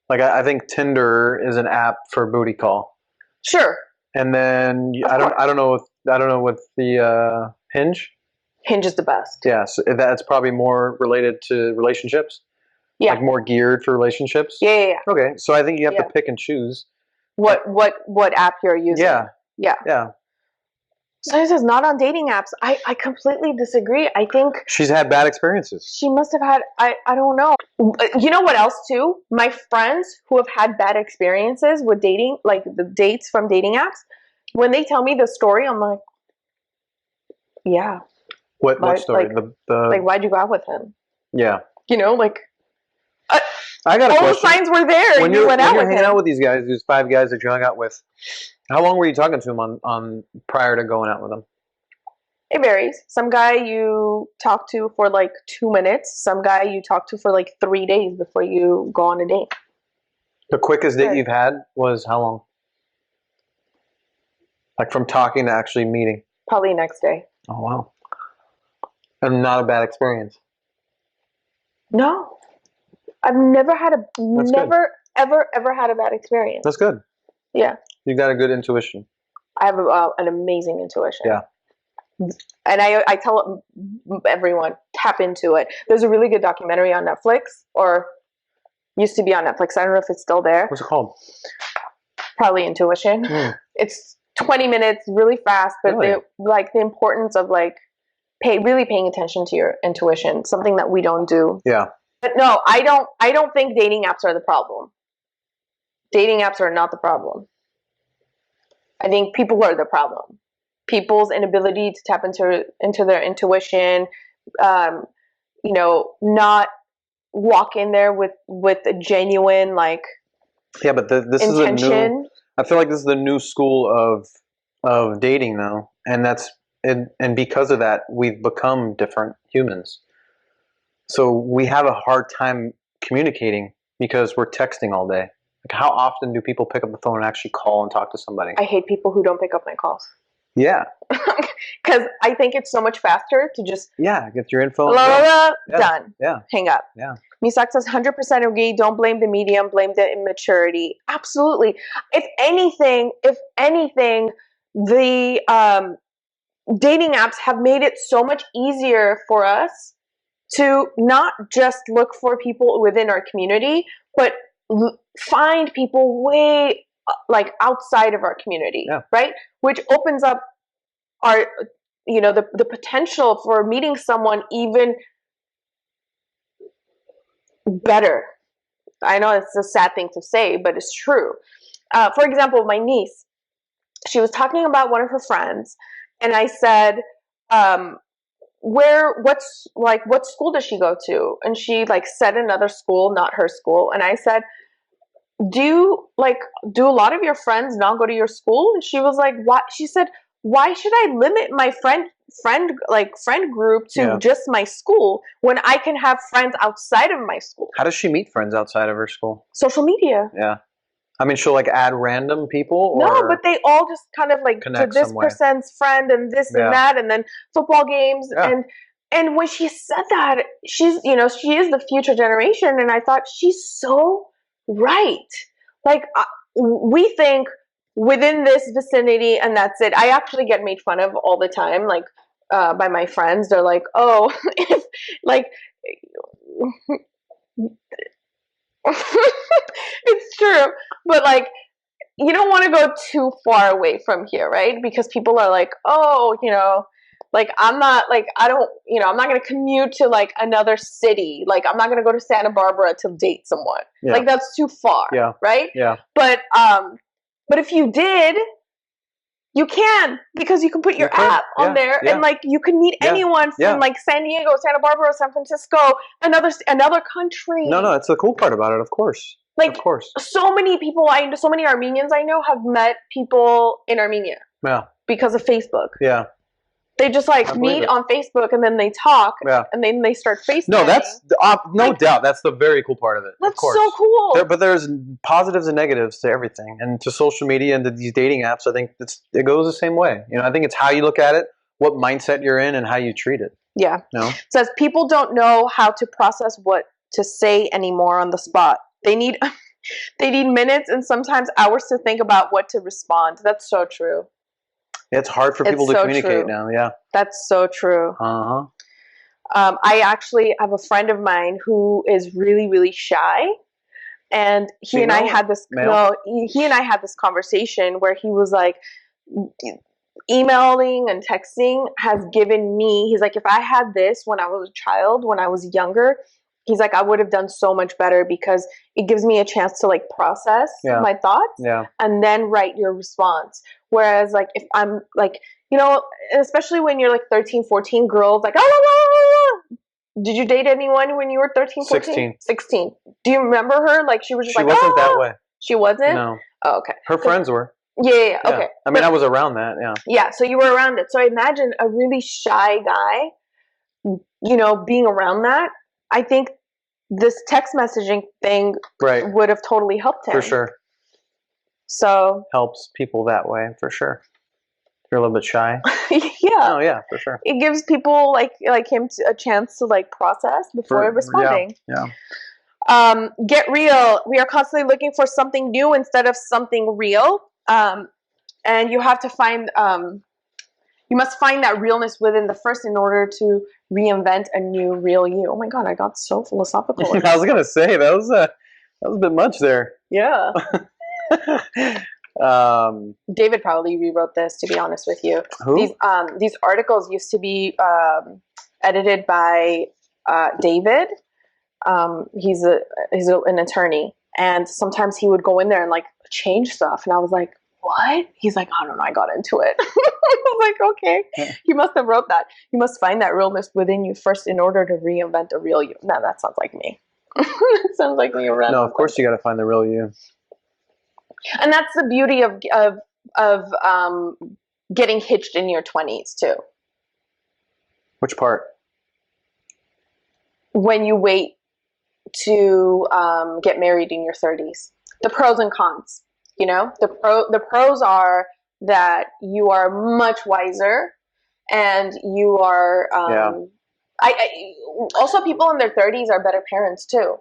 Like I think Tinder is an app for booty call. Sure. And then I don't know with the Hinge. Hinge is the best. Yeah, so that's probably more related to relationships. Yeah. Like more geared for relationships. Yeah. Okay, so I think you have to pick and choose. What app you're using? Yeah. So this is not on dating apps. I completely disagree. I think she's had bad experiences. She must have had, I don't know. You know what else too? My friends who have had bad experiences with dating, like the dates from dating apps, when they tell me the story, I'm like, yeah. What story? Like, like, why'd you go out with him? Yeah. You know, like, I got a all question. the signs were there. When you went out you're with hanging him. out with these guys, these 5 guys that you hung out with, how long were you talking to them on prior to going out with them? It varies. Some guy you talk to for like 2 minutes. Some guy you talk to for like 3 days before you go on a date. The quickest date you've had was how long? Like from talking to actually meeting? Probably next day. Oh, wow. And not a bad experience? No. I've never had ever had a bad experience. That's good. Yeah. You got a good intuition. I have an amazing intuition. Yeah. And I tell everyone, tap into it. There's a really good documentary on Netflix, or used to be on Netflix. I don't know if it's still there. What's it called? Probably Intuition. It's 20 minutes, really fast, but Really? the importance of really paying attention to your intuition, something that we don't do. Yeah. But no, I don't think dating apps are the problem. Dating apps are not the problem. I think people are the problem. People's inability to tap into their intuition, not walk in there with a genuine Yeah, but this intention. is a new. I feel like this is the new school of dating now, and and because of that, we've become different humans. So we have a hard time communicating because we're texting all day. Like, how often do people pick up the phone and actually call and talk to somebody? I hate people who don't pick up my calls. Yeah. Because I think it's so much faster to just get your info. Done. Yeah. Hang up. Yeah. Misak says 100% agree. Don't blame the medium. Blame the immaturity. Absolutely. If anything, the dating apps have made it so much easier for us to not just look for people within our community, but find people way outside of our community, right? Which opens up our, the potential for meeting someone even better. I know it's a sad thing to say, but it's true. For example, my niece, she was talking about one of her friends, and I said, what school does she go to? And she said another school, not her school. And I said, do a lot of your friends not go to your school? And she was like, what? She said, why should I limit my friend group to just my school when I can have friends outside of my school? How does she meet friends outside of her school? Social media. Yeah. I mean, she'll add random people? Or no, but they all just kind of to this person's friend and this and that, and then football games. And when she said that, she is the future generation. And I thought, she's so right. We think within this vicinity and that's it. I actually get made fun of all the time, by my friends. They're like, oh, if it's true, but you don't want to go too far away from here, right? Because people are like, oh, Like, I'm not, like, I don't, I'm not going to commute to, like, another city. Like, I'm not going to go to Santa Barbara to date someone. Yeah. Like, that's too far. Yeah. Right? Yeah. But if you did, you can, because you can put your app on there, and, like, you can meet anyone from, like, San Diego, Santa Barbara, San Francisco, another country. No, that's the cool part about it, of course. Like, of course. So many Armenians I know have met people in Armenia. Yeah. Because of Facebook. Yeah. They just, like, meet on Facebook, and then they talk, and then they start FaceTiming. No, that's no doubt. That's the very cool part of it. That's of course. so cool. But there's positives and negatives to everything, and to social media and to these dating apps. I think it goes the same way. I think it's how you look at it, what mindset you're in, and how you treat it. Yeah. No. It says people don't know how to process what to say anymore on the spot. They need minutes and sometimes hours to think about what to respond. That's so true. It's hard for people to communicate now. Yeah. That's so true. Uh-huh. I actually have a friend of mine who is really, really shy. And he and I had this conversation where he was like, emailing and texting has given me, he's like, if I had this when I was a child, when I was younger, he's like, I would have done so much better, because it gives me a chance to, like, process my thoughts and then write your response. Whereas, like, if I'm like, especially when you're like 13, 14, girls like, did you date anyone when you were 13, 14? 16. Do you remember her? Like, she was just she wasn't that way. She wasn't? No. Oh, okay. Her friends were. Yeah. Okay. I mean, I was around that. Yeah. Yeah. So you were around it. So imagine a really shy guy, being around that. I think this text messaging thing would have totally helped him. For sure. So. Helps people that way, for sure. You're a little bit shy. Yeah. Oh, yeah, for sure. It gives people like him a chance to, like, process before responding. Yeah. Get real. We are constantly looking for something new instead of something real. And you have to find, you must find that realness within the first in order to reinvent a new real you. Oh my God, I got so philosophical. I was gonna say that was a bit much there. Yeah. David probably rewrote this, to be honest with you. Who? These articles used to be edited by David. He's an attorney, and sometimes he would go in there and, like, change stuff, and I was like, what? He's like, I don't know, I got into it. I was like, okay. You must have wrote that. You must find that realness within you first in order to reinvent a real you. No, that sounds like me. That sounds like me around. No, of course you got to find the real you. And that's the beauty of getting hitched in your 20s too. Which part? When you wait to get married in your 30s. The pros and cons. The pros are that you are much wiser, and you are. Also, people in their 30s are better parents too.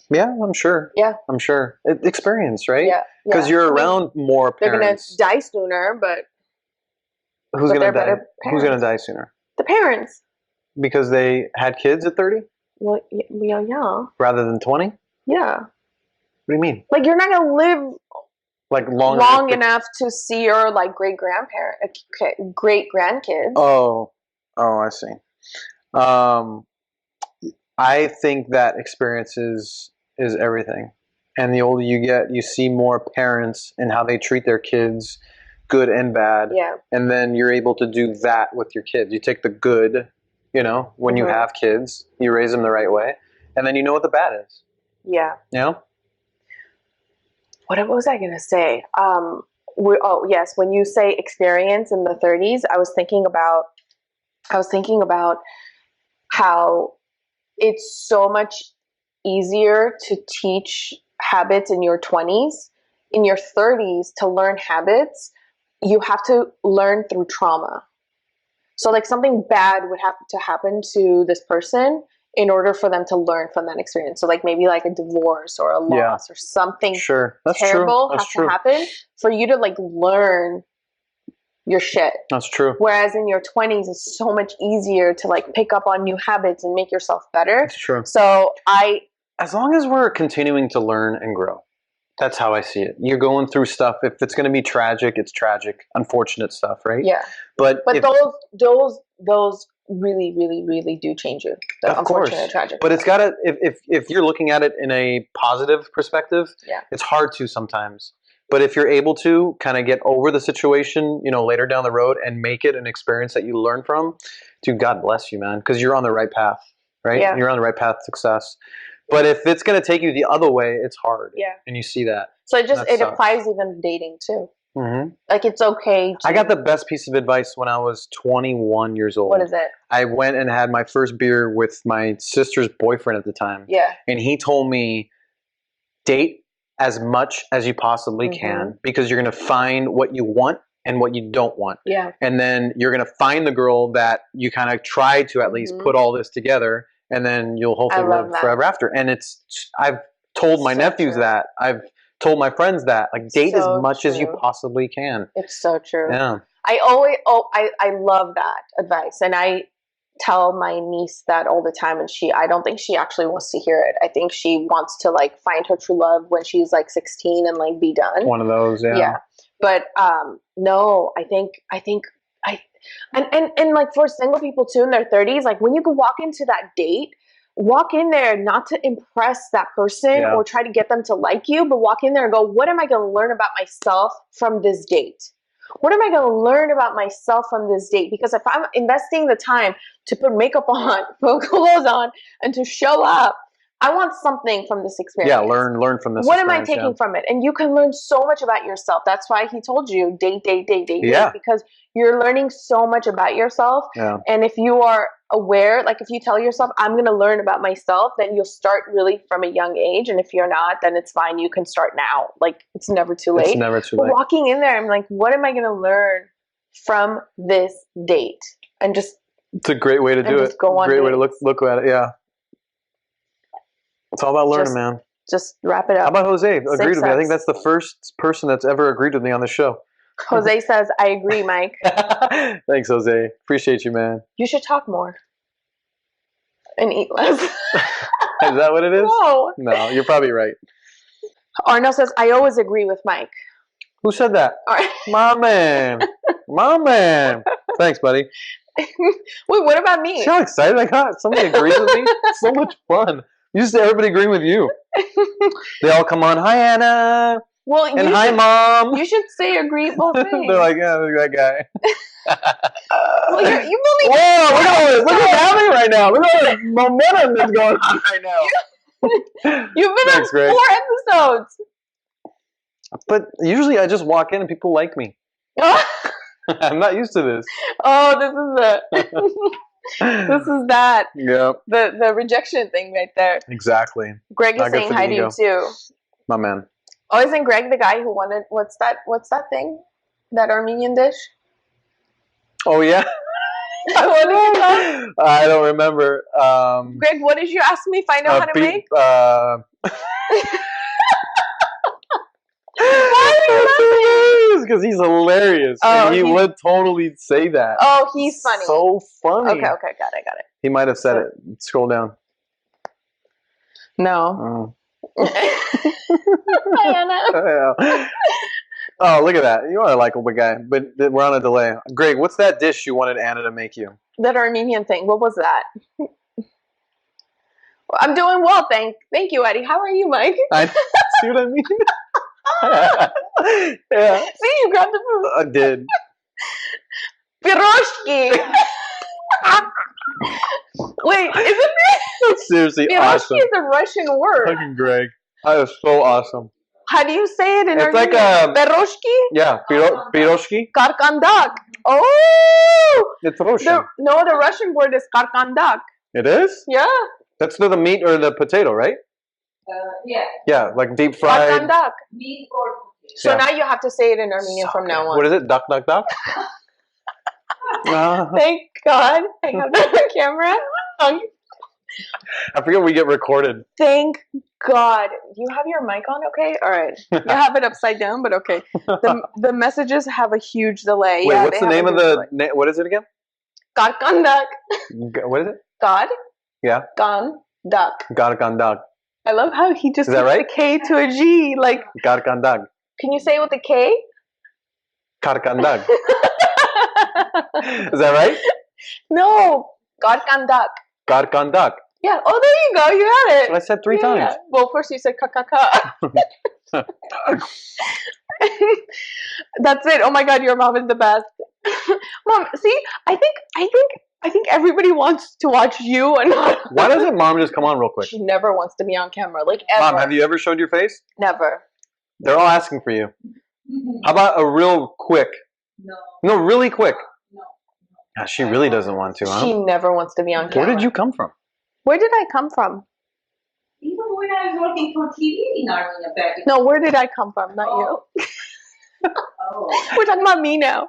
Yeah, I'm sure. Yeah, I'm sure. Experience, right? Yeah, because you're around more parents. They're gonna die sooner, but who's gonna die? Who's gonna die sooner? The parents. Because they had kids at 30. Well, yeah. Rather than 20. Yeah. What do you mean? Like, you're not gonna live like long enough to see your, like, great grandkids. Oh, I see. I think that experience is everything, and the older you get, you see more parents and how they treat their kids, good and bad. Yeah. And then you're able to do that with your kids. You take the good, when you have kids, you raise them the right way, and then you know what the bad is. Yeah. What was I gonna say? Yes. When you say experience in the 30s, I was thinking about how it's so much easier to teach habits in your 20s. In your 30s, to learn habits, you have to learn through trauma. So, like, something bad would have to happen to this person in order for them to learn from that experience. So, like, maybe like a divorce or a loss or something terrible has to happen for you to, like, learn your shit. That's true. Whereas in your 20s, it's so much easier to, like, pick up on new habits and make yourself better. That's true. So as long as we're continuing to learn and grow. That's how I see it. You're going through stuff. If it's going to be tragic, it's tragic, unfortunate stuff, right? Yeah. But those really, really, really do change you. The of unfortunate course, tragic. but it's got to. If you're looking at it in a positive perspective, yeah, it's hard to sometimes. But if you're able to kind of get over the situation, later down the road and make it an experience that you learn from, dude, God bless you, man, because you're on the right path, right? Yeah. You're on the right path to success. But if it's going to take you the other way, it's hard. Yeah. And you see that. So it applies even dating too. Mm-hmm. Like it's okay. I got the best piece of advice when I was 21 years old. What is it? I went and had my first beer with my sister's boyfriend at the time. Yeah. And he told me, date as much as you possibly can, because you're going to find what you want and what you don't want. Yeah. And then you're going to find the girl that you kind of try to at least put all this together, and then you'll hopefully live forever after. And I've told my nephews that. I've told my friends that. Like, date as much as you possibly can. It's so true. Yeah. I love that advice. And I tell my niece that all the time, and I don't think she actually wants to hear it. I think she wants to like find her true love when she's like 16 and like be done. One of those, yeah. Yeah. But no, I think and like for single people too in their 30s, like when you can walk into that date, walk in there not to impress that person or try to get them to like you, but walk in there and go, what am I going to learn about myself from this date? What am I going to learn about myself from this date? Because if I'm investing the time to put makeup on, put clothes on, and to show up, I want something from this experience. Yeah, learn from this. What am I taking from it? And you can learn so much about yourself. That's why he told you date, because you're learning so much about yourself. Yeah. And if you are aware, like if you tell yourself, I'm going to learn about myself, then you'll start really from a young age. And if you're not, then it's fine. You can start now. Like it's never too late. It's never too late. But walking in there, I'm like, what am I going to learn from this date? And just it's a great way to do it. Great way to look at it. Yeah. It's all about learning, man. Just wrap it up. How about Jose? Agreed with me. I think that's the first person that's ever agreed with me on the show. Jose says, I agree, Mike. Thanks, Jose. Appreciate you, man. You should talk more. And eat less. Is that what it is? No, you're probably right. Arno says, I always agree with Mike. Who said that? My man. My man. Thanks, buddy. Wait, what about me? See how excited I got? Somebody agrees with me? It's so much fun. You just say everybody agreeing with you. They all come on, hi, Anna. Well, and hi, Mom. You should say agreeable things. They're like, yeah, look at that guy. Well, you believe. Whoa, look what's happening right now. Look at all the momentum that's going on right now. You've been on 4 episodes. But usually I just walk in and people like me. I'm not used to this. Oh, this is it. This is that. Yeah. The rejection thing right there. Exactly. Greg is saying hi to you too. My man. Oh, isn't Greg the guy who wanted what's that thing? That Armenian dish? Oh yeah. I don't remember. Greg, what did you ask me if I know how to make? Because he's hilarious. Oh, and he would totally say that. Oh, he's funny. So funny. Okay, got it. He might have said it. Scroll down. No. Oh, look at that. You are a likable guy, but we're on a delay. Greg, what's that dish you wanted Anna to make you? That Armenian thing. What was that? I'm doing well, thank you, Eddie. How are you, Mike? See what I mean? Yeah. See, you grabbed the food. I did. Peroshky. Wait, isn't it? Seriously, peroshky awesome. is a Russian word. Fucking Greg. That is so awesome. How do you say it in It's Armenian? like a... Peroshky? Yeah, peroshky. Karkandak. Oh! It's Russian. The Russian word is karkandak. It is? Yeah. That's the meat or the potato, right? Yeah. Yeah, like deep fried. Karkandak. Meat or potato. So now you have to say it in Armenian from now on. What is it? Duck, duck, duck? Thank God I have that on camera. I forget we get recorded. Thank God. You have your mic on, okay? All right. You have it upside down, but okay. The messages have a huge delay. Wait, yeah, what's the name of the... what is it again? Karkandak. What is it? God. Yeah. Gandak. Karkandak. I love how he just Is that puts right? the K to a G. Like, Karkandak. can you say it with a K? Karkandak. Is that right? No, karkandak. Karkandak. Yeah. Oh, there you go. You had it. I said 3 times. Yeah. Well, first you said kakaka. That's it. Oh my God, your mom is the best. Mom, see, I think everybody wants to watch you and not. Why doesn't mom just come on real quick? She never wants to be on camera, like ever. Mom, have you ever showed your face? Never. They're all asking for you. How about a real quick? No. No, really quick. No. Ah, she really doesn't want to, huh? She never wants to be on camera. Where did you come from? Where did I come from? Even when I was working for TV in Armenia back in No, where did I come from? Not you. Oh. We're talking about me now.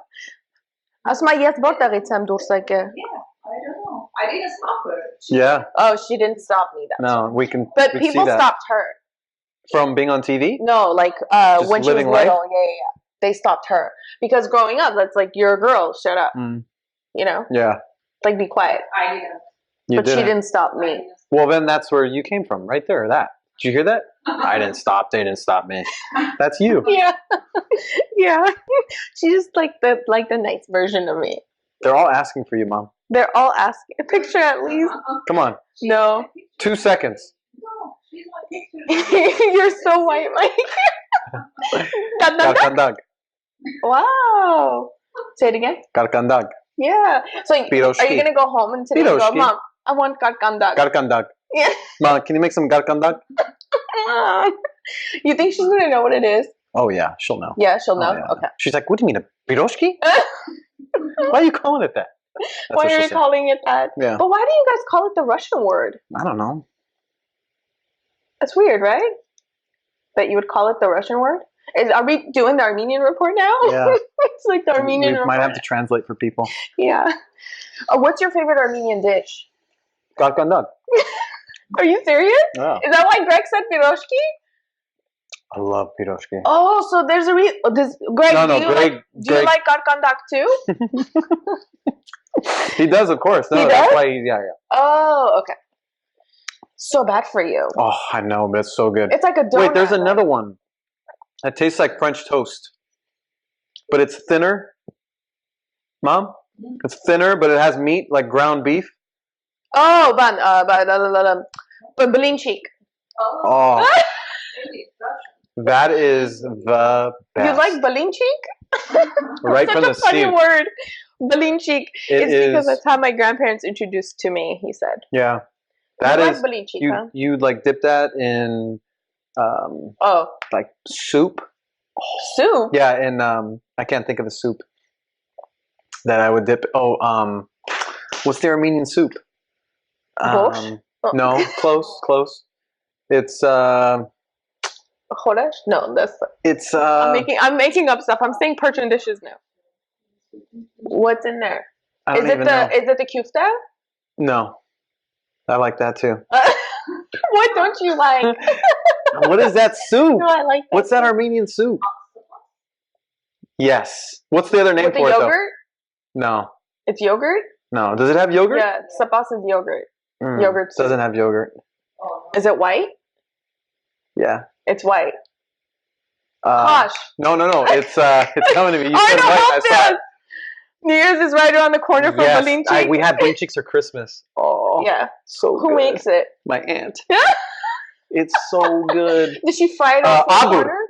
Ասում եմ ես որտեղից եմ դուրս եկել. Yeah, I don't know. I didn't stop her. Yeah. Oh, she didn't stop me though. No, we can. But we people see that. stopped her. From being on TV. No, like Just when she was living little, life? yeah. They stopped her because growing up, that's like you're a girl, shut up. Mm. You know, Yeah. like be quiet. I didn't. You But she didn't stop I me. didn't. Well, then that's where you came from, right there. That. Did you hear that? I didn't stop. They didn't stop me. That's you. Yeah, yeah. She's just like the nice version of me. They're all asking for you, Mom. They're all asking a picture at least. Come on. She's No. my picture. 2 seconds. No, she's my picture. You're so white, Mike. Karkandak. Wow. Say it again. Karkandak. Yeah. So are Peroshky. you gonna go home and today go, Peroshky. Mom, I want karkandak. Karkandak. Yeah. Mom, can you make some karkandak? You think she's gonna know what it is? Oh, yeah. She'll know. Yeah, she'll know. Oh, yeah. Okay. She's like, what do you mean, a piroshki? Why are you calling it that? That's Why what are she'll you say. calling it that? Yeah. But why do you guys call it the Russian word? I don't know. That's weird, right? That you would call it the Russian word? Are we doing the Armenian report now? Yeah. It's like the Armenian We report. might have to translate for people. Yeah. What's your favorite Armenian dish? Karkandak. Are you serious? Yeah. Is that why Greg said piroshki? I love piroshki. Oh, so there's a reason. Greg, No, do you Greg. do you like karkandak too? He does, of course. No, He that's does? why he's, yeah. Oh, okay. So bad for you. Oh, I know, but it's so good. It's like a donut. Wait, there's another one. It tastes like French toast. But it's thinner. Mom? It's thinner, but it has meat, like ground beef. Oh, blinchik. Oh, Really, Russian. that is the best. You like blinchik? Right Such from a the funny seed. word. Blinchik. It It's because is- that's how my grandparents introduced to me, he said. Yeah. That you is, like blinchik, you, huh? you like dip that in Oh, like soup. soup? Yeah, and I can't think of the soup that I would dip. Oh, what's the Armenian soup? Borscht? Oh. No, close. It's Choresh? No, I'm making up stuff. I'm saying Persian dishes now. What's in there? I don't Is it even know. the kufta? No, I like that too. What don't you like? What is that soup? No, I like that. What's that Armenian soup? Yes. What's the other name With the for it yogurt? though? No, It's yogurt? no. Does it have yogurt? Yeah, sapas is yogurt. Mm, Yogurt soup. doesn't have yogurt. Oh, Is it white? Yeah. It's white. Uh, Gosh. No. It's coming to me. You I said know white. I about saw it. this. New Year's is right around the corner for Yes, blinchik. we had blinchiks for Christmas. Oh, Yeah. so Who good. makes it? My aunt. It's so good. Did she fry it off the abur. corners?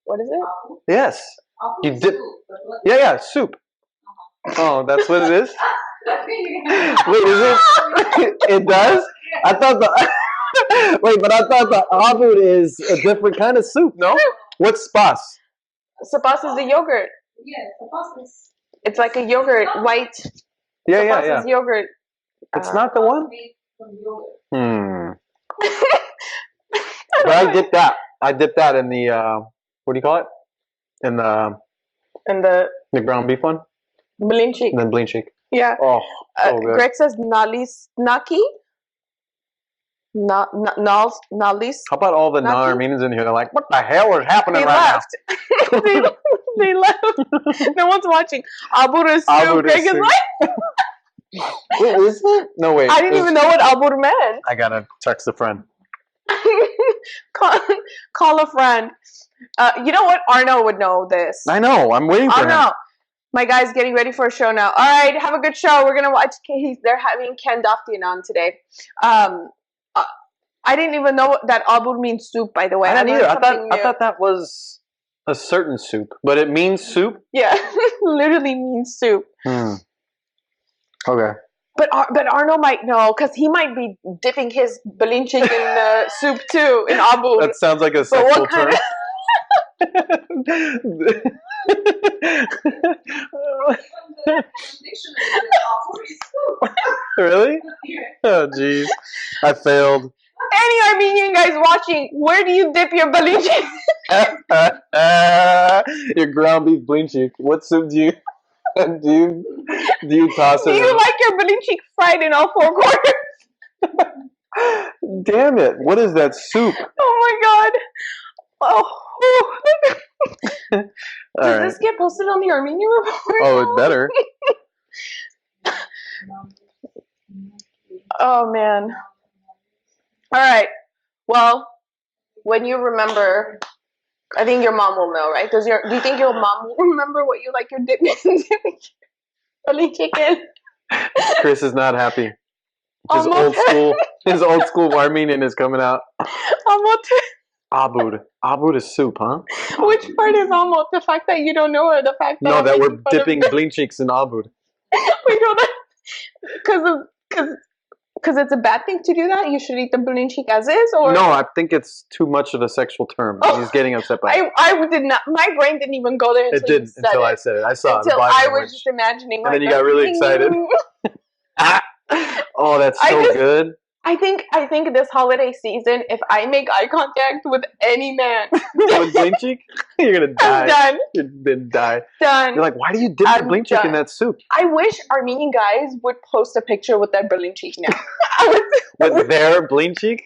What is it? Yes. I'll You put dip- soup, but what- Yeah, soup. Oh, that's what it is? Wait, is it? It does? I thought the... Wait, but I thought the abur is a different kind of soup, no? What's spas? Sapas is the yogurt. Yes, the pasta is It's like a yogurt, white. Yeah. Sapas is yogurt. It's not the one? made from yogurt. But I dipped that in the, what do you call it? In the And the ground beef one? blinchik. And then blinchik. Yeah. Oh, so good. Greg says naki. Nalis. How about all the Naki? non-Armenians in here? They're like, what the hell is happening They right left. they left. No one's watching. Abur is soup. Abur is Greg is soup. like, now? Wait, is it? No, wait. I didn't even know what abur meant. I gotta text a friend. call a friend. You know what? Arno would know this. I know. I'm waiting for him. Arno, my guy's getting ready for a show now. All right, have a good show. We're gonna watch. They're having Ken Daftian on today. I didn't even know that abur means soup. By the way, I didn't either. I thought that was a certain soup, but it means soup. Yeah, literally means soup. Okay. But Arno might know because he might be dipping his blinchik in soup too in abur. That sounds like a sexual term. Really? Oh, jeez. I failed. Any Armenian guys watching, where do you dip your blinchik? Your ground beef blinchik. What soup do you toss it Do you in? like your blinchik fried in all four corners? Damn it. What is that soup? Oh my god. Oh. Does All right. this get posted on the Armenian report? Oh, it better. Oh man. All right. Well, when you remember, I think your mom will know, right? Do you think your mom will remember what you like your dip in chicken? Chris is not happy. His old school Armenian is coming out. Abud. Abud is soup, huh? Which part is almost the fact that you don't know or the fact that No, that we're dipping blinchiks in abud. We know that because it's a bad thing to do that. You should eat the blinchik as is, or No, I think it's too much of a sexual term. He's getting upset by it. I did not. My brain didn't even go there. It did until I said it. I saw until the body I language. was just imagining. And then you got really excited. Oh, that's so good. I think this holiday season, if I make eye contact with any man, With blinchik, you're gonna die. I'm done. You're gonna die. Done. You're like, why do you dip the blinchik in that soup? I wish Armenian guys would post a picture with their blinchik now. With their blinchik?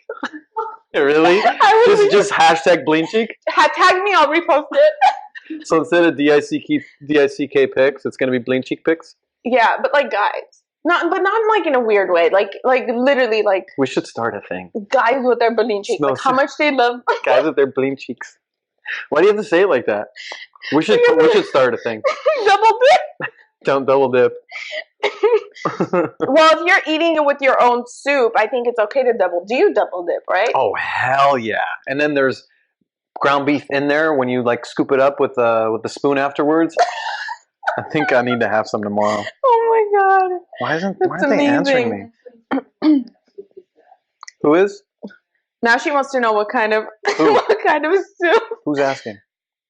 Really? Just hashtag blinchik? Tag me, I'll repost it. So instead of DICK pics, it's gonna be blinchik pics? Yeah, but like guys. Not like in a weird way. Like literally like We should start a thing. guys with their blinchik. No, like how much they love guys with their blinchiks. Why do you have to say it like that? We should start a thing. double dip. Don't double dip. Well, if you're eating it with your own soup, I think it's okay to double. Do you double dip, right? Oh hell yeah! And then there's ground beef in there when you like scoop it up with the spoon afterwards. I think I need to have some tomorrow. Oh my god! Why aren't they answering me? Who is? Now she wants to know what kind of soup. Who's asking?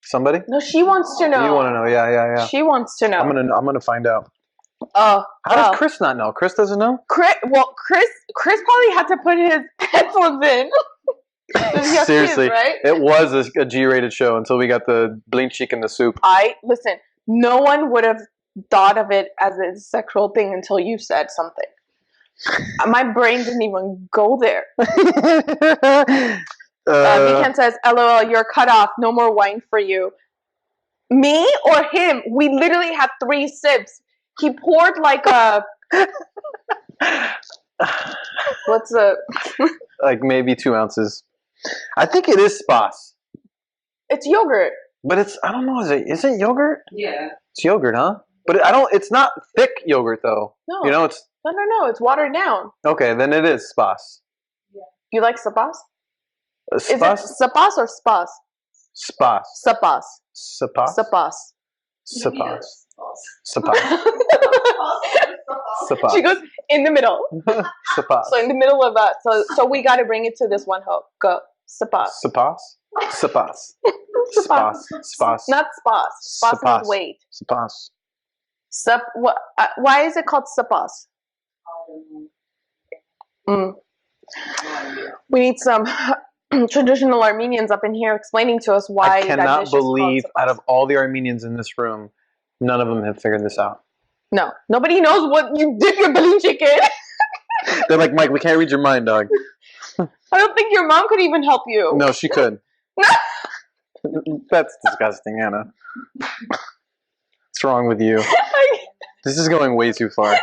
Probably. No, she wants to know. You want to know? Yeah. She wants to know. I'm gonna find out. Oh, how does Chris not know? Chris doesn't know. Chris probably had to put his headphones in. Seriously, kids, right? It was a G-rated show until we got the blinchik in the soup. Listen. No one would have thought of it as a sexual thing until you said something. My brain didn't even go there. Mikan says, "LOL, you're cut off. No more wine for you." Me or him? We literally had 3 sips. He poured like a. What's a? Like maybe 2 ounces. I think it is spas. It's yogurt. But I don't know, is it yogurt? Yeah. It's yogurt, huh? But it's not thick yogurt though. No. You know, it's No, it's watered down. okay, then it is spas. Yeah. You like sapas? Spas? Is it sapas or spas? Spas. Sapas. Sapas? Sapas. Sapas. Sapas. Sapas. She goes in the middle. Sapas. So in the middle of that. So we got to bring it to this one hope. Go. Sapas. Sapas? Sapas. Spas. Spas. Not spas. Spas means wait. Spas. Why is it called sapas? We need some traditional Armenians up in here explaining to us why. I cannot believe out of all the Armenians in this room, none of them have figured this out. No. Nobody knows what you dip your blinchik in. They're like, Mike, we can't read your mind, dog. I don't think your mom could even help you. No, she could. That's disgusting, Anna. What's wrong with you? This is going way too far.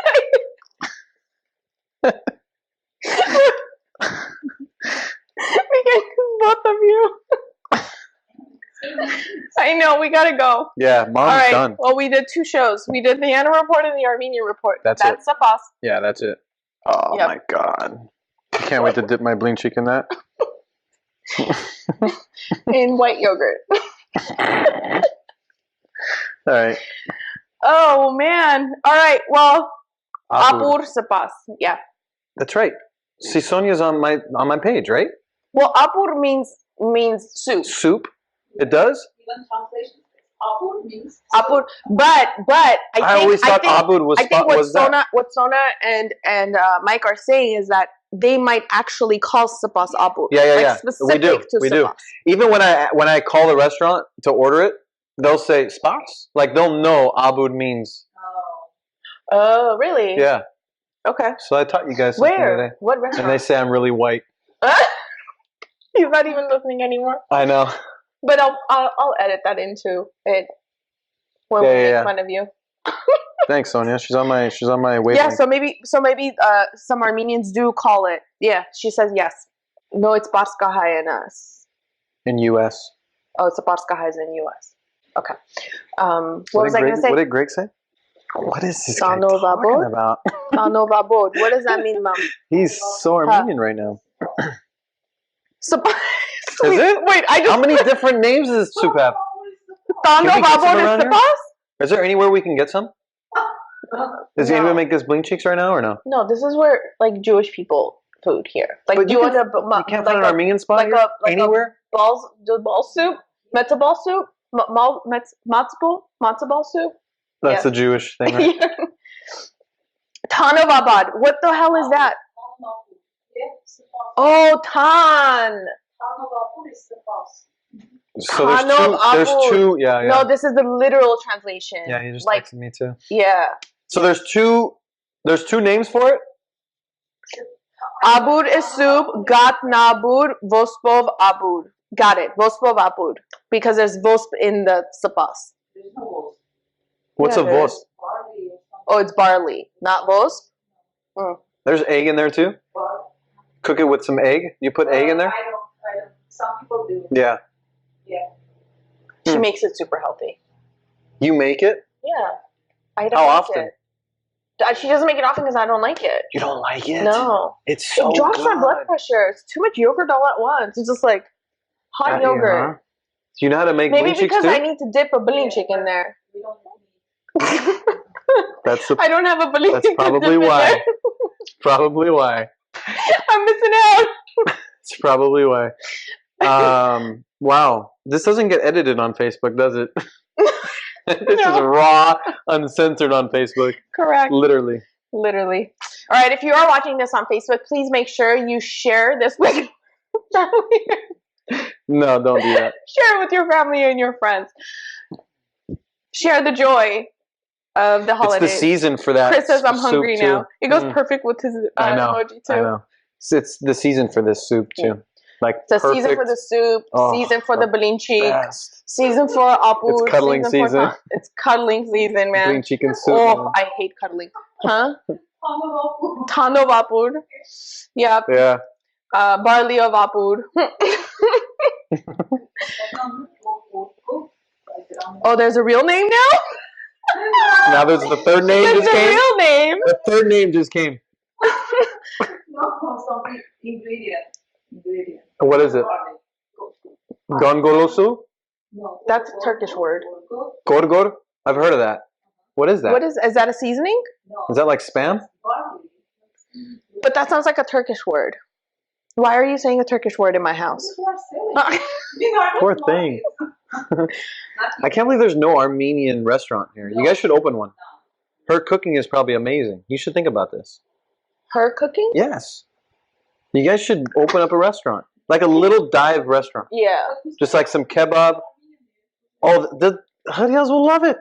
I know, we gotta go. Yeah, mom's All right. done. Well, we did 2 shows. We did the annual report and the Armenian report. That's the boss. Yeah, that's it. Oh Yep. my god. I can't wait to dip my blinchik in that. In white yogurt. All right. Oh man. All right. Well, Abur. apur sapas. Yeah. That's right. See, Sonia's on my page, right? Well, apur means soup. Soup. It does. Even translation. Apur means. Apur, but I always thought abud was. I think what that? Sona and Mike are saying is that they might actually call sapas apur. Yeah. Specific We to do. sapas. Even when I call the restaurant to order it, they'll say spas. Like they'll know abud means. Oh, really? Yeah. Okay. So I taught you guys something Where? today. What restaurant? And they say I'm really white. He's not even listening anymore. I know. But I'll edit that into it when we make fun of you. Thanks, Sonia. She's on my wavelength. Yeah, so maybe some Armenians do call it. Yeah, she says yes. No, it's Barskahai in us. In U.S. Oh, it's a Barskahai is in U.S. Okay. What was I going to say? What did Greg say? What is this guy Tanova talking bod? about? Tanova bod. What does that mean, Mom? He's so Armenian right now. Wait, Is it? Wait, How many different names does this soup have? Can we get Tanova some bod around is here? the boss? Is there anywhere we can get some? Does No. anyone make this blinchiks right now or no? No, this is where like Jewish people food here. Like, But do you want you can't find an Armenian spot here? Anywhere? ball soup, matzo ball soup, matzo ball soup. That's Yeah. a Jewish thing, right? Tanavabad. What the hell is that? Oh, tan. So there's two. Yeah. No, this is the literal translation. Yeah, you just like, texted me too. yeah. So there's two names for it? Abud is soup. Gat nabud. Vospov abud. Got it. Vospov abud. Because there's vosp in the sapas. What's Yeah, a there is. vosp? Oh, it's barley, not vosp. Mm. There's egg in there too? Cook it with some egg? You put egg in there? I don't. Some people do. Yeah. Yeah. She makes it super healthy. You make it? Yeah. I don't How like often? It. She doesn't make it often because I don't like it. You don't like it? No. It's so It drops my good. blood pressure. It's too much yogurt all at once. It's just like hot Yeah, yogurt. huh? Do you know how to make Maybe blinchiks because too? I need to dip a blinchik in there. We don't I don't have a blinchik. That's probably why. Probably why. I'm missing out. It's probably why. Wow. This doesn't get edited on Facebook, does it? This is raw, uncensored on Facebook. Correct. Literally. Literally. All right. If you are watching this on Facebook, please make sure you share this with family. No, don't do that. Share it with your family and your friends. Share the joy of the holidays. It's the season for that. Chris says, I'm hungry soup, now. too. It goes perfect with his emoji too. I know. It's the season for this soup too. Like It's a season for the soup, season for the blinchik, best. season for apur. It's cuddling season. It's cuddling season, man. Green chicken soup. Oh, I hate cuddling. Huh? Tano of apur. Yep. Yeah. Barley of apur. Oh, there's a real name now? Now there's the third name There's just a came. real name. The third name just came. No, some ingredient. What is it? Gongolosu? No. That's a Turkish word. Gorgor? I've heard of that. What is that? What is that a seasoning? No. Is that like spam? Barley. But that sounds like a Turkish word. Why are you saying a Turkish word in my house? You are silly. Poor thing. I can't believe there's no Armenian restaurant here. You guys should open one. Her cooking is probably amazing. You should think about this. Her cooking? Yes. You guys should open up a restaurant. Like a little dive restaurant. Yeah. Just like some kebab. Oh, the Hadias will love it.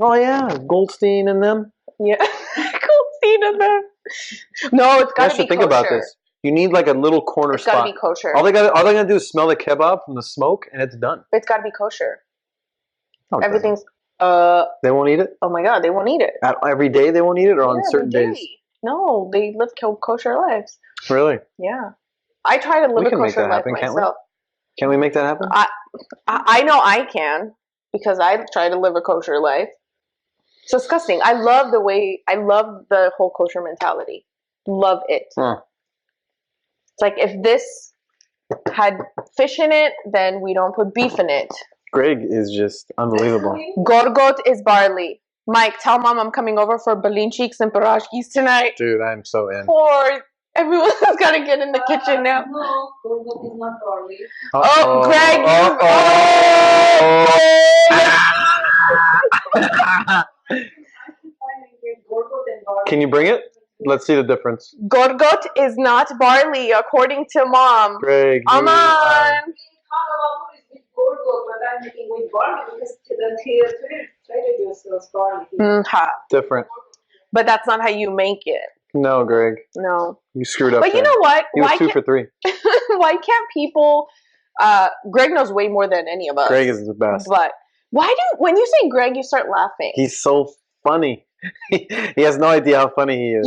Oh, yeah. Goldstein and them. Yeah. Goldstein in there. No, it's You got guys to be should think kosher. about this. You need like a little corner It's got spot. to be kosher. All they gotta do is smell the kebab from the smoke, and it's done. It's got to be kosher. Okay. Everything's, They won't eat it? oh my God, they won't eat it. Every day they won't eat it, or on Yeah, certain every days? day. No, they live kosher lives. Really? Yeah. I try to live We a can make kosher that life happen, can't we? myself. Can we make that happen? I know I can because I try to live a kosher life. It's disgusting. I love the whole kosher mentality. Love it. Huh. It's like if this had fish in it, then we don't put beef in it. Greg is just unbelievable. Gorgot is barley. Mike, tell mom I'm coming over for blinchiks and peroshkis tonight. Dude, I'm so in. Or everyone's got to get in the kitchen now. No, Gorgot is not barley. Oh, Greg. Can you bring it? Let's see the difference. Gorgot is not barley, according to mom. Greg. Aman. But I'm making with barley because the trader sells barley. Different. But that's not how you make it. No, Greg. No. You screwed up. But you know what? He was 2 for 3. Why can't people? Greg knows way more than any of us. Greg is the best. But when you say Greg, you start laughing? He's so funny. He has no idea how funny he is.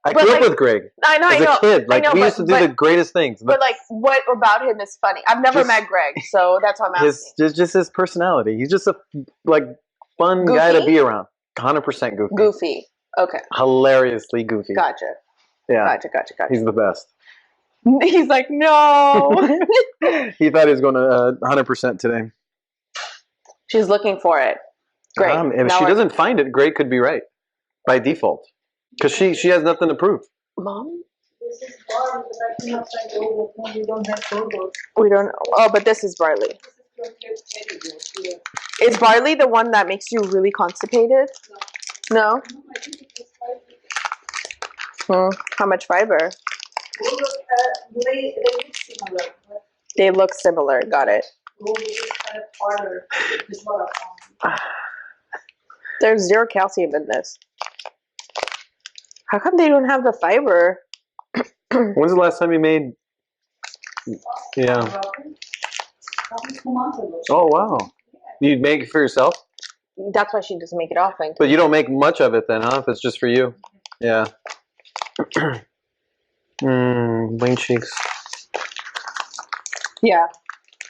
I grew up with Greg. I know. As a kid, we used to do the greatest things. But what about him is funny? I've never met Greg, so that's why I'm asking. Just his personality. He's just a fun Goofy? guy to be around. 100% goofy. Goofy. Okay. Hilariously goofy. Gotcha. Yeah. Gotcha. He's the best. He's like, no. He thought he was going to 100% today. She's looking for it. Great. If she doesn't find it, Greg could be right by default, because she has nothing to prove. Mom. This is barley, but I cannot find Gorgot when we don't have Gorgot. We don't. Oh, but this is barley. Is barley the one that makes you really constipated? No. How much fiber? They look similar. They look similar. Got it. Gorgot is kind of harder. It's not a There's 0 calcium in this. How come they don't have the fiber? When's the last time you made? Yeah. 2 months ago. Oh wow. You make it for yourself? That's why she doesn't make it often. But you don't make much of it then, huh? If it's just for you. Yeah. Blinchiks. Yeah.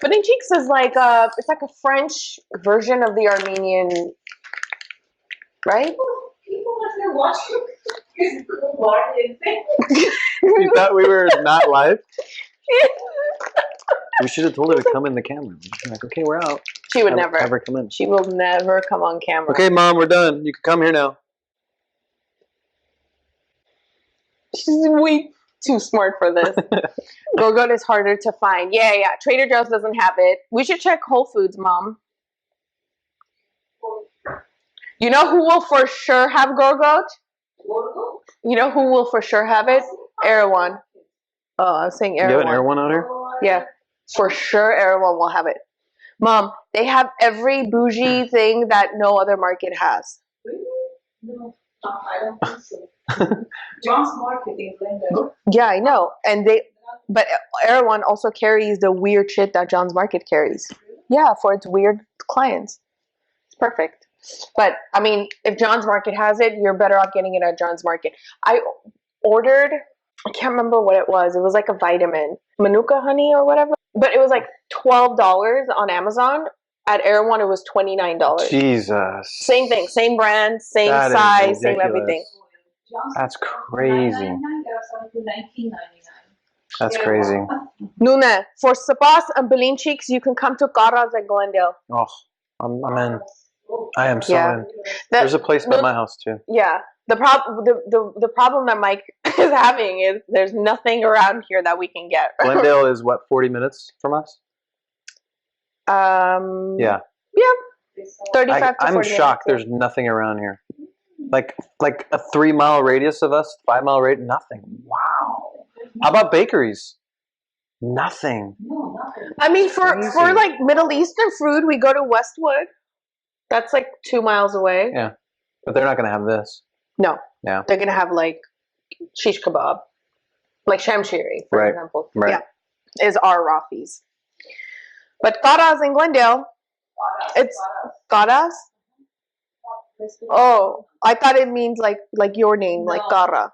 Blinchiks is it's like a French version of the Armenian, right? People must watch this barley thing. You thought we were not live? We should have told her to come in the camera. Like, okay, we're out. She would never. Have her come in. She will never come on camera. Okay, Mom, we're done. You can come here now. She's way too smart for this. Gorgot is harder to find. Yeah. Trader Joe's doesn't have it. We should check Whole Foods, Mom. You know who will for sure have Gorgot? You know who will for sure have it? Erewhon. Oh, I was saying Erewhon. You have an Erewhon out here? Yeah. For sure Erewhon will have it. Mom, they have every bougie thing that no other market has. No, I don't think so. John's Market in Glendale. Yeah, I know. But Erewhon also carries the weird shit that John's Market carries. Yeah, for its weird clients. It's perfect. But, I mean, if John's Market has it, you're better off getting it at John's Market. I ordered, I can't remember what it was. It was like a vitamin. Manuka honey or whatever. But it was like $12 on Amazon. At Erewhon, it was $29. Jesus. Same thing. Same brand, same That is size, same ridiculous. everything. That's crazy. That's Yeah. crazy. Nune, for sapas and blinchiks, you can come to Karas at Glendale. Oh, I'm in. I am so Yeah. in. There's a place by my house too. Yeah. The problem that Mike is having is there's nothing around here that we can get. Glendale is what, 40 minutes from us? Yeah. 35 to 40 I'm shocked. minutes. There's nothing around here. Like a 3-mile radius of us, 5-mile radius, nothing. Wow. How about bakeries? Nothing. I mean, for like Middle Eastern food, we go to Westwood. That's like 2 miles away. Yeah. But they're not going to have this. No. Yeah. They're going to have like shish kebab. Like shamshiri, for Right. example. Right. Yeah. Is our Rafi's. But Karas in Glendale, it's Karas? Oh, I thought it means like your name, like Kara.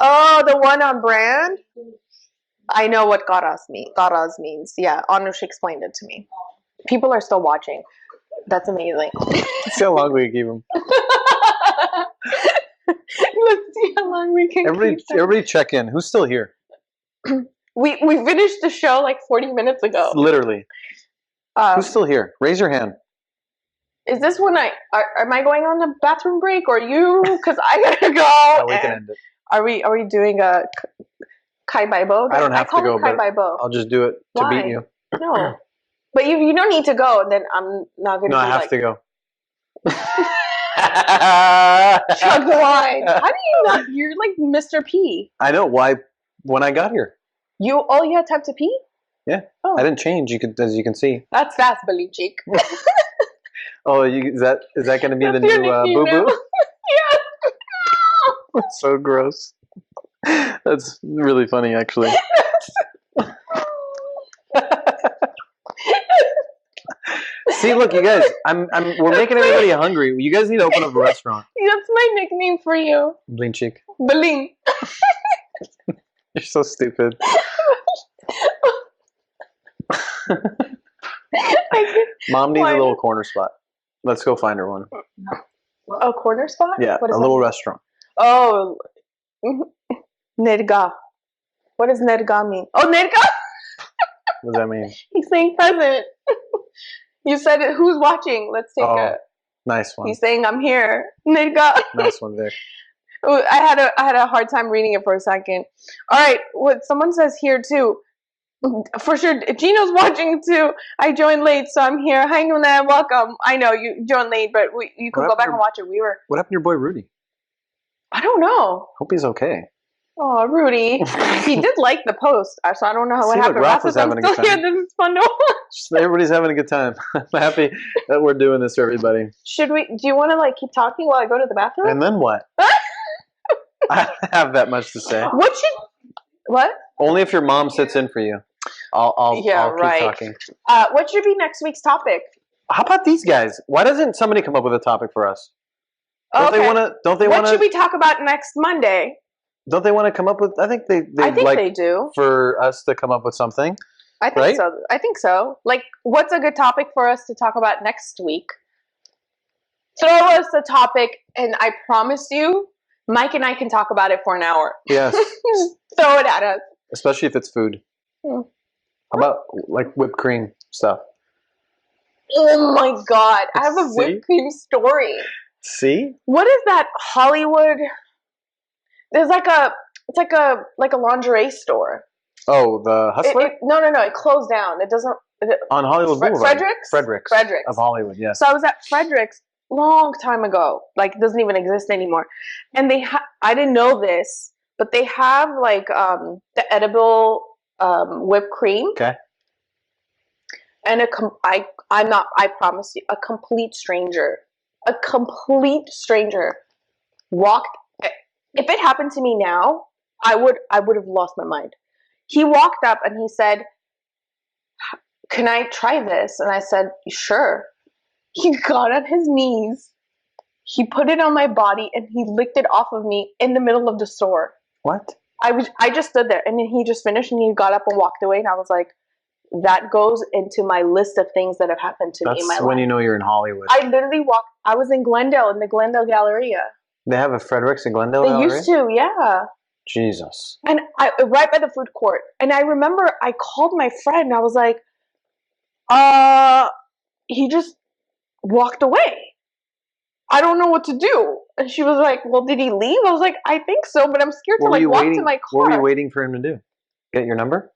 Oh, the one on brand? I know what garaz means. Yeah, Anush explained it to me. People are still watching. That's amazing. Let's see how long we can keep them. Let's see how long we can keep them. Everybody check in. Who's still here? We finished the show like 40 minutes ago. Literally. Who's still here? Raise your hand. Is this when am I going on a bathroom break or you? Because I gotta go. No, we can end it. Are we doing a kai baibo? I don't have to go, but baibo. I'll just do it to beat you. No, but you don't need to go. Then I'm not gonna. No, I have to go. Chug the wine. How do you not? You're like Mr. P. I know. Why? When I got here. You had time to pee? Yeah. Oh. I didn't change. As you can see. That's fast, blinchik. Oh, is that going to be the new boo boo? Yeah. That's so gross. That's really funny, actually. See, look, you guys. We're making everybody hungry. You guys need to open up a restaurant. That's my nickname for you. Blinchik. Bling. You're so stupid. Mom needs a little corner spot. Let's go find her one. A corner spot? Yeah, a little restaurant. Oh, Nerga. What does Nerga mean? Oh, Nerga? What does that mean? He's saying present. You said it. Who's watching? Let's take a nice one. He's saying I'm here. Nerga. Nice one, Vic. I had a hard time reading it for a second. All right, what someone says here too. For sure, Gino's watching too. I joined late, so I'm here. Hi, Nuna, welcome. I know you joined late, but you can go back and watch it. What happened to your boy Rudy? I don't know. Hope he's okay. Oh, Rudy. He did like the post, so I don't know what happened. Ralph was having a good time. This is fun to watch. Everybody's having a good time. I'm happy that we're doing this for everybody. Do you want to keep talking while I go to the bathroom? And then what? I don't have that much to say. What? Only if your mom sits in for you. I'll keep talking. What should be next week's topic? How about these guys? Why doesn't somebody come up with a topic for us? Don't they want to? What should we talk about next Monday? Don't they want to come up with? I think they do. For us to come up with something. I think so. I think so. What's a good topic for us to talk about next week? Throw us a topic, and I promise you, Mike and I can talk about it for an hour. Yes. Throw it at us. Especially if it's food. How about whipped cream stuff? Oh my God. I have a whipped cream story. See? What is that Hollywood? There's it's like a lingerie store. Oh, the Hustler? No. It closed down. It doesn't. On Hollywood Boulevard. Frederick's of Hollywood, yes. So I was at Frederick's long time ago. It doesn't even exist anymore. And I didn't know this, but they have the edible whipped cream. Okay. And I promise you, a complete stranger walked. If it happened to me now, I would have lost my mind. He walked up and he said, "Can I try this?" And I said, "Sure." He got on his knees, he put it on my body, and he licked it off of me in the middle of the store. What? I just stood there, and then he just finished, and he got up and walked away, and I was like, that goes into my list of things that have happened to me in my life. That's when you know you're in Hollywood. I literally walked. I was in Glendale, in the Glendale Galleria. They have a Frederick's in Glendale Galleria? They used to, yeah. Jesus. And right by the food court. And I remember I called my friend, and I was like, he just walked away. I don't know what to do. And she was like, well, did he leave? I was like, I think so, but I'm scared to walk to my car. What were you waiting for him to do? Get your number?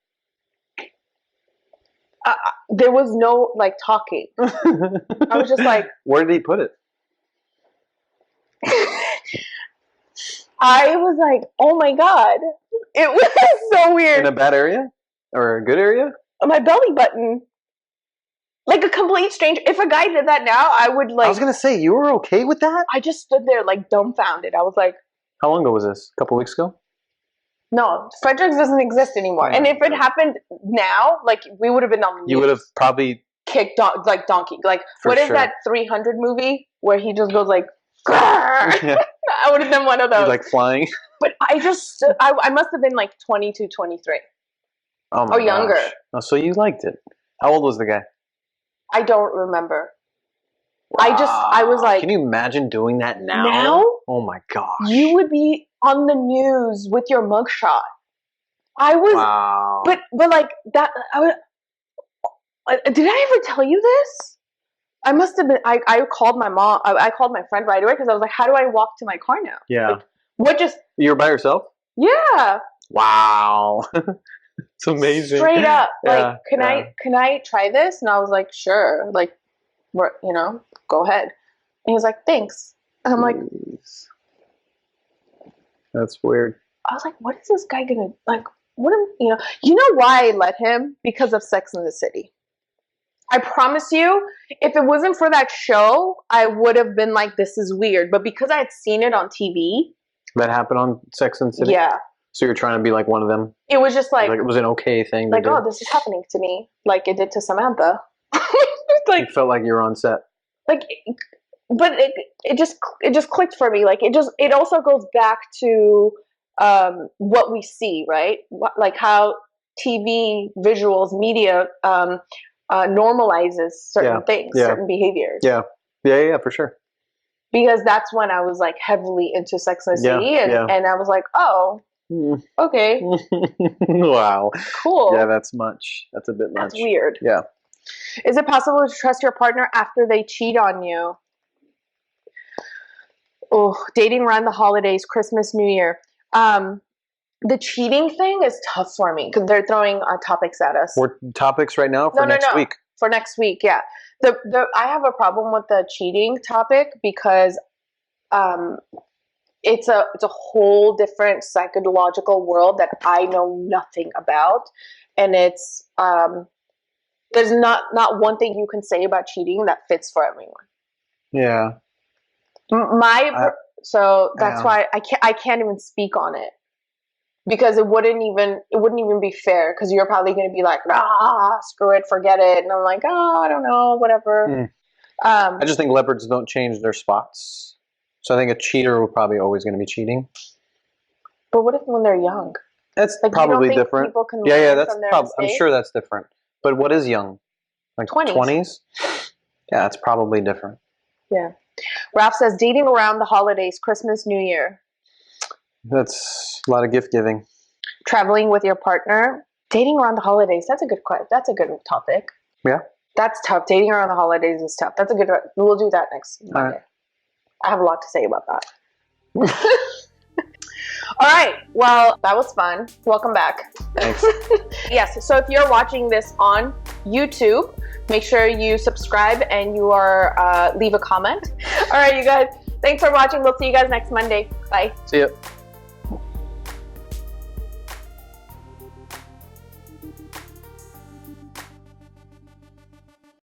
There was no talking. I was just like, where did he put it? I was like, oh my God. It was so weird. In a bad area? Or a good area? My belly button. Like a complete stranger. If a guy did that now, I would I was going to say, you were okay with that? I just stood there dumbfounded. I was like. How long ago was this? A couple weeks ago? No, Frederick's doesn't exist anymore. And if it happened now, we would have been on the news. You would have probably kicked donkey. What is that 300 movie where he just goes yeah. I would have done one of those. Flying. But I must have been 22, 23. Oh my Or younger. gosh. Oh, so you liked it. How old was the guy? I don't remember. I was like, can you imagine doing that now? Now? Oh my gosh. You would be on the news with your mugshot. I was, wow. but like that. Did I ever tell you this? I must have been. I called my mom. I called my friend right away because I was like, "How do I walk to my car now?" Yeah. Like, what just? You were by yourself? Yeah. Wow. It's amazing. Straight up, like, Yeah, can I try this? And I was like, sure. Like, go ahead. And he was like, thanks. And I'm like, that's weird. I was like, what is this guy gonna like? What am you know why I let him? Because of Sex and the City. I promise you, if it wasn't for that show, I would have been like, this is weird. But because I had seen it on TV. That happened on Sex and the City? Yeah. So you're trying to be like one of them? It was just like it was an okay thing. Like, oh, this is happening to me. Like it did to Samantha. Like, it felt like you were on set. Like, but it just clicked for me. Like it also goes back to what we see, right? Like how TV, visuals, media normalizes certain things, certain behaviors. Yeah, for sure. Because that's when I was like heavily into Sex and the City, and I was like, oh, okay, wow, cool. Yeah, that's much. That's a bit much. That's weird. Yeah. Is it possible to trust your partner after they cheat on you? Oh, dating around the holidays, Christmas, New Year. The cheating thing is tough for me because they're throwing topics at us. We're topics right now for next week. For next week, yeah. I have a problem with the cheating topic because it's a whole different psychological world that I know nothing about, and it's there's not one thing you can say about cheating that fits for everyone. Yeah. So that's why I can't even speak on it. Because it wouldn't even be fair because you're probably going to be like, screw it, forget it. And I'm like, I don't know, whatever. I just think leopards don't change their spots. So I think a cheater will probably always going to be cheating. But what if when they're young? That's like, probably you don't think different. People can That's from their I'm sure that's different. But what is young? Like 20s? Yeah, it's probably different. Yeah. Ralph says, dating around the holidays, Christmas, New Year. That's a lot of gift giving. Traveling with your partner, dating around the holidays. That's a good topic. Yeah, that's tough. Dating around the holidays is tough. That's a good. We'll do that next Monday. Right. I have a lot to say about that. All right. Well, that was fun. Welcome back. Thanks. Yes. So if you're watching this on YouTube, make sure you subscribe and you are leave a comment. All right, you guys. Thanks for watching. We'll see you guys next Monday. Bye. See ya.